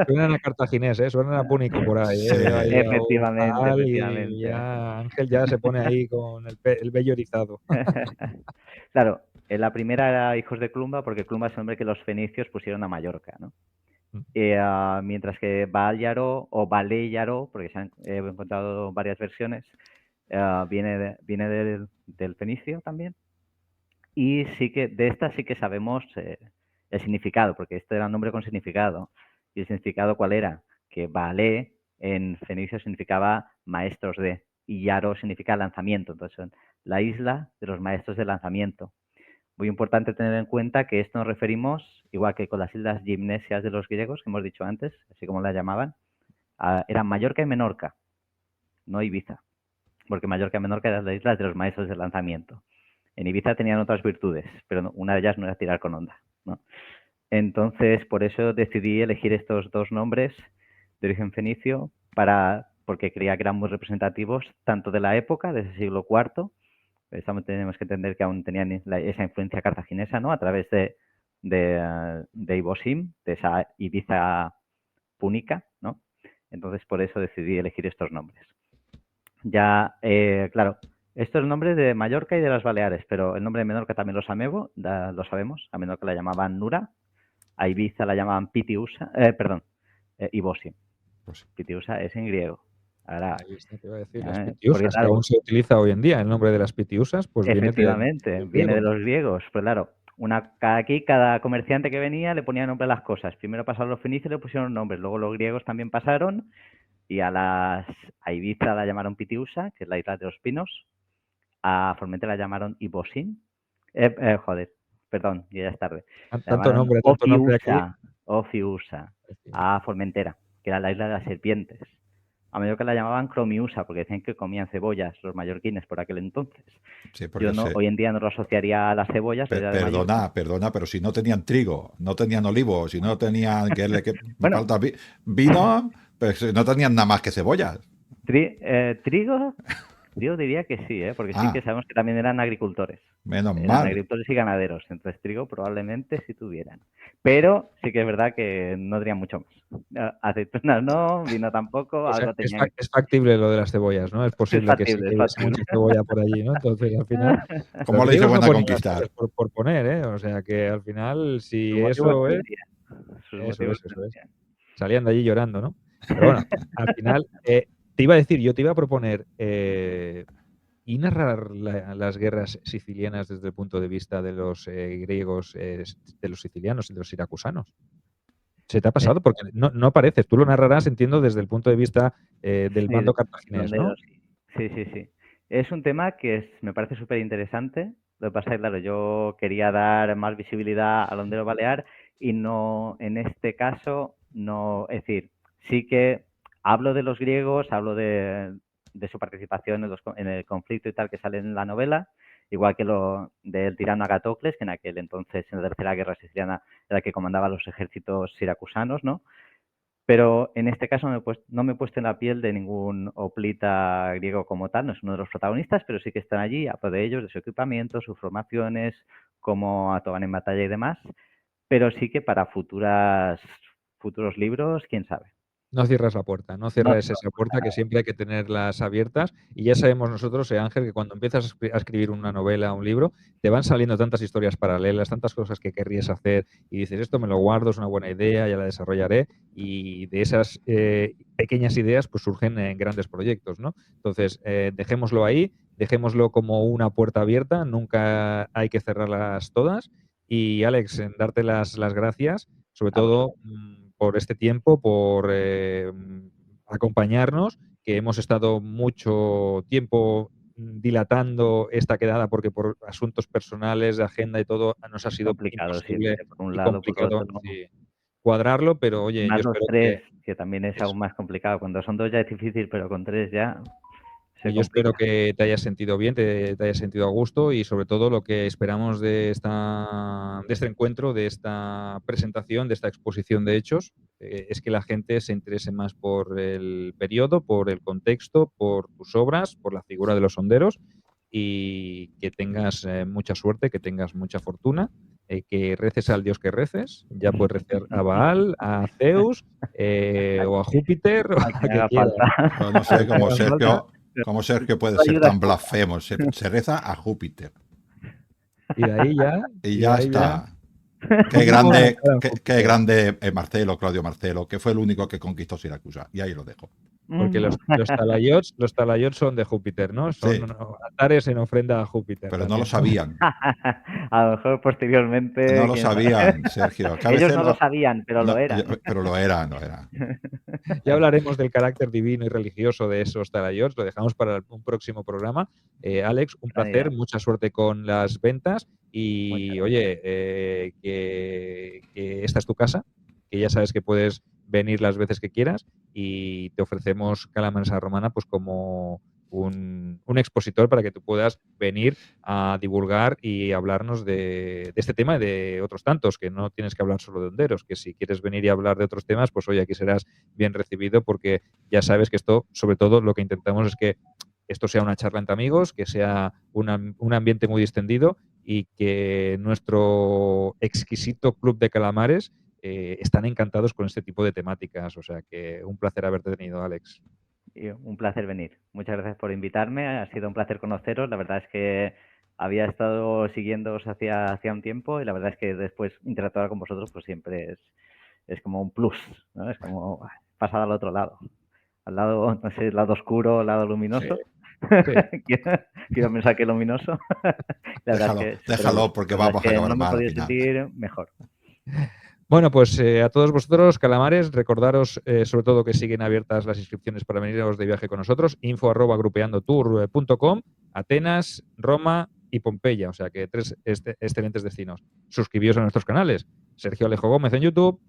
Suenan a cartaginés, suenan a púnico por ahí. Sí. Efectivamente. Y ya Ángel ya se pone ahí con el vello erizado. Claro, la primera era Hijos de Clumba, porque Clumba es el nombre que los fenicios pusieron a Mallorca, ¿no? Mientras que Baal Yaró o Balé Yaró, porque se han encontrado varias versiones, viene del fenicio también. Y sí que de esta sí que sabemos el significado, porque este era un nombre con significado. ¿Y el significado cuál era? Que Baale en fenicio significaba maestros de, y Yaro significa lanzamiento. Entonces, son la isla de los maestros de lanzamiento. Muy importante tener en cuenta que esto nos referimos, igual que con las islas gimnesias de los griegos, que hemos dicho antes, así como las llamaban, eran Mallorca y Menorca, no Ibiza, porque Mallorca y Menorca eran las islas de los maestros de lanzamiento. En Ibiza tenían otras virtudes, pero una de ellas no era tirar con onda, ¿no? Entonces, por eso decidí elegir estos dos nombres de origen fenicio, porque creía que eran muy representativos tanto de la época, desde el siglo IV. Tenemos que entender que aún tenían esa influencia cartaginesa, ¿no? A través de Ibosim, de esa Ibiza púnica, ¿no? Entonces, por eso decidí elegir estos nombres. Ya, claro, estos nombres de Mallorca y de las Baleares, pero el nombre de Menorca también lo sabemos. A Menorca la llamaban Nura, a Ibiza la llamaban Pitiusa, Ibosim. Pues, Pitiusa es en griego. Ahora, Ahí está, te iba a decir, las porque, pitiusas, que claro, aún se utiliza hoy en día, el nombre de las pitiusas, pues efectivamente, viene de griego. los griegos. Pues claro, aquí cada comerciante que venía le ponía nombre a las cosas. Primero pasaron los fenicios y le pusieron nombres, luego los griegos también pasaron y a Ibiza la llamaron Pitiusa, que es la isla de los pinos. A Formentera la llamaron Ibosim. Perdón, ya es tarde. La Tanto llamaron nombre aquí. Ofiusa. A Formentera, que era la isla de las serpientes. A Mallorca la llamaban Cromiusa, porque decían que comían cebollas los mallorquines por aquel entonces. sí, Yo hoy en día no lo asociaría a las cebollas. Perdona, pero si no tenían trigo, no tenían olivo, si no tenían Bueno. falta vino, pues no tenían nada más que cebollas. ¿Trigo? Yo diría que sí, porque sí que sabemos que también eran agricultores. Menos Eran mal. agricultores y ganaderos. Entonces, trigo probablemente sí tuvieran. Pero sí que es verdad que no tenían mucho más. Aceitunas no, vino tampoco. O sea, algo tenían. es factible lo de las cebollas, ¿no? Es posible que sí que hubiese mucha cebolla por allí, ¿no? Entonces, al final... ¿Cómo le dice buena conquistar? Por poner, ¿eh? O sea, que al final, si eso es... Eso es. Salían de allí llorando, ¿no? Pero bueno, al final... yo te iba a proponer y narrar las guerras sicilianas desde el punto de vista de los griegos, de los sicilianos y de los siracusanos. ¿Se te ha pasado? Porque no apareces. Tú lo narrarás, entiendo, desde el punto de vista del bando cartaginés, ¿no? Sí. Es un tema que me parece súper interesante. Lo que pasa es que, claro, yo quería dar más visibilidad al hondero balear y no, en este caso, no. Es decir, sí que hablo de los griegos, hablo de su participación en el conflicto y tal que sale en la novela, igual que lo del tirano Agatocles, que en aquel entonces, en la Tercera Guerra Siciliana, era el que comandaba los ejércitos siracusanos, ¿no? Pero en este caso no me he puesto en la piel de ningún hoplita griego como tal, no es uno de los protagonistas, pero sí que están allí, hablo de ellos, de su equipamiento, sus formaciones, cómo actuaban en batalla y demás, pero sí que para futuros libros, quién sabe. No cierras la puerta, no cierras esa puerta, que siempre hay que tenerlas abiertas. Y ya sabemos nosotros, Ángel, que cuando empiezas a escribir una novela, un libro, te van saliendo tantas historias paralelas, tantas cosas que querrías hacer y dices, esto me lo guardo, es una buena idea, ya la desarrollaré. Y de esas pequeñas ideas pues surgen grandes proyectos, ¿no? Entonces, dejémoslo ahí, dejémoslo como una puerta abierta, nunca hay que cerrarlas todas. Y Alex, en darte las gracias, sobre todo por este tiempo, por acompañarnos, que hemos estado mucho tiempo dilatando esta quedada porque por asuntos personales, de agenda y todo, nos ha sido complicado, imposible por un lado, complicado por otro, cuadrarlo, pero oye, más yo espero que también es aún más complicado. Cuando son dos ya es difícil, pero con tres ya... Yo espero que te hayas sentido bien, te hayas sentido a gusto y sobre todo lo que esperamos de este encuentro, de esta presentación, de esta exposición de hechos, es que la gente se interese más por el periodo, por el contexto, por tus obras, por la figura de los honderos y que tengas mucha suerte, que tengas mucha fortuna, que reces al dios que reces, ya puedes rezar a Baal, a Zeus o a Júpiter o a quien quieras. No sé cómo Sergio puede ser tan blasfemo. Se reza a Júpiter. Y de ahí ya... Y ya está. Qué grande Claudio Marcelo, que fue el único que conquistó Siracusa. Y ahí lo dejo. Porque los talayots son de Júpiter, ¿no? Son Sí. altares en ofrenda a Júpiter. Pero no también. lo sabían. A lo mejor posteriormente. No lo quién sabe. sabían, Sergio. Que a Ellos veces no lo sabían, pero no, lo eran. pero lo eran, lo eran. Ya hablaremos del carácter divino y religioso de esos talayots, lo dejamos para un próximo programa. Alex, un Gran placer, idea. mucha suerte con las ventas y Muchas oye, que esta es tu casa, que ya sabes que puedes venir las veces que quieras y te ofrecemos Calamares a la Romana pues como un expositor para que tú puedas venir a divulgar y hablarnos de este tema y de otros tantos, que no tienes que hablar solo de honderos, que si quieres venir y hablar de otros temas, pues oye, aquí serás bien recibido porque ya sabes que esto, sobre todo, lo que intentamos es que esto sea una charla entre amigos, que sea un ambiente muy distendido y que nuestro exquisito club de calamares están encantados con este tipo de temáticas. O sea que un placer haberte tenido, Alex. Y un placer venir. Muchas gracias por invitarme. Ha sido un placer conoceros. La verdad es que había estado siguiéndoos hacía un tiempo y la verdad es que después interactuar con vosotros pues siempre es como un plus, ¿no? Es como pasar al otro lado. Al lado, no sé, lado oscuro, lado luminoso. Sí. Quiero pensar que luminoso. La verdad Déjalo, es que déjalo porque la verdad vamos es a que acabar no me he mal al podido final. sentir mejor. Bueno, pues a todos vosotros, calamares, recordaros sobre todo que siguen abiertas las inscripciones para veniros de viaje con nosotros, info@grupeandotour.com, Atenas, Roma y Pompeya, o sea que 3 excelentes destinos. Suscribíos a nuestros canales, Sergio Alejo Gómez en YouTube,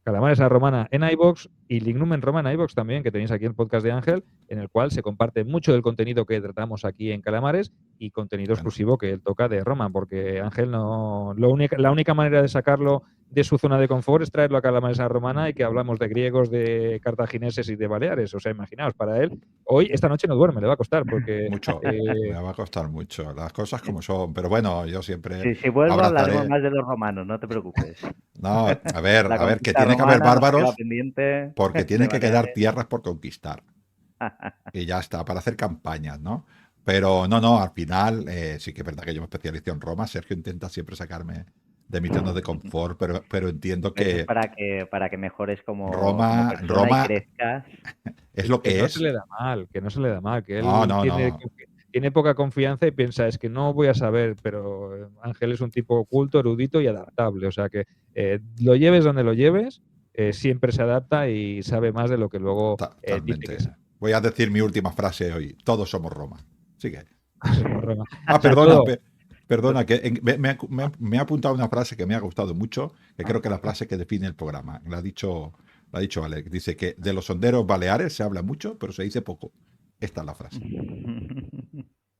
Calamares a la Romana en iVoox y Lignum en Roma en iVoox también, que tenéis aquí el podcast de Ángel, en el cual se comparte mucho del contenido que tratamos aquí en Calamares y contenido exclusivo que él toca de Roma, porque Ángel no la única manera de sacarlo de su zona de confort es traerlo a Calamares a la Romana y que hablamos de griegos, de cartagineses y de baleares. O sea, imaginaos, para él, esta noche no duerme, le va a costar, porque Mucho. Me va a costar mucho. Las cosas como son. Pero bueno, yo siempre Si vuelvo hablaremos abrazaré. más de los romanos, no te preocupes. No, a ver, La que conquista tiene que haber romana nos queda bárbaros pendiente porque de tienen que quedar Baleares. tierras por conquistar. Y ya está, para hacer campañas, ¿no? Pero no, al final sí que es verdad que yo me especializo en Roma. Sergio intenta siempre sacarme de mi zona de confort, pero entiendo Eso es que para que mejores como Roma persona y crezcas. es lo que que no es. se le da mal, que no se le da mal, que No, él no, tiene, no. tiene poca confianza y piensa, es que no voy a saber, pero Ángel es un tipo culto, erudito y adaptable, o sea que lo lleves donde lo lleves, siempre se adapta y sabe más de lo que luego dice Totalmente. que sabe. Voy a decir mi última frase hoy. Todos somos Roma. Sigue. Somos Roma. Ah, O sea, perdona, todo- perdona, que me ha apuntado una frase que me ha gustado mucho, que creo que es la frase que define el programa. La ha dicho Alex. Dice que de los honderos baleares se habla mucho, pero se dice poco. Esta es la frase.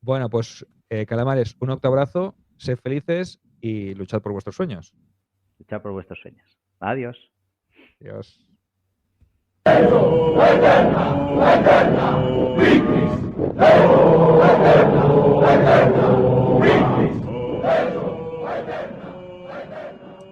Bueno, pues calamares, un octabrazo, sed felices y luchad por vuestros sueños. Luchad por vuestros sueños. Adiós. Adiós. Eterna, vicis, eterna,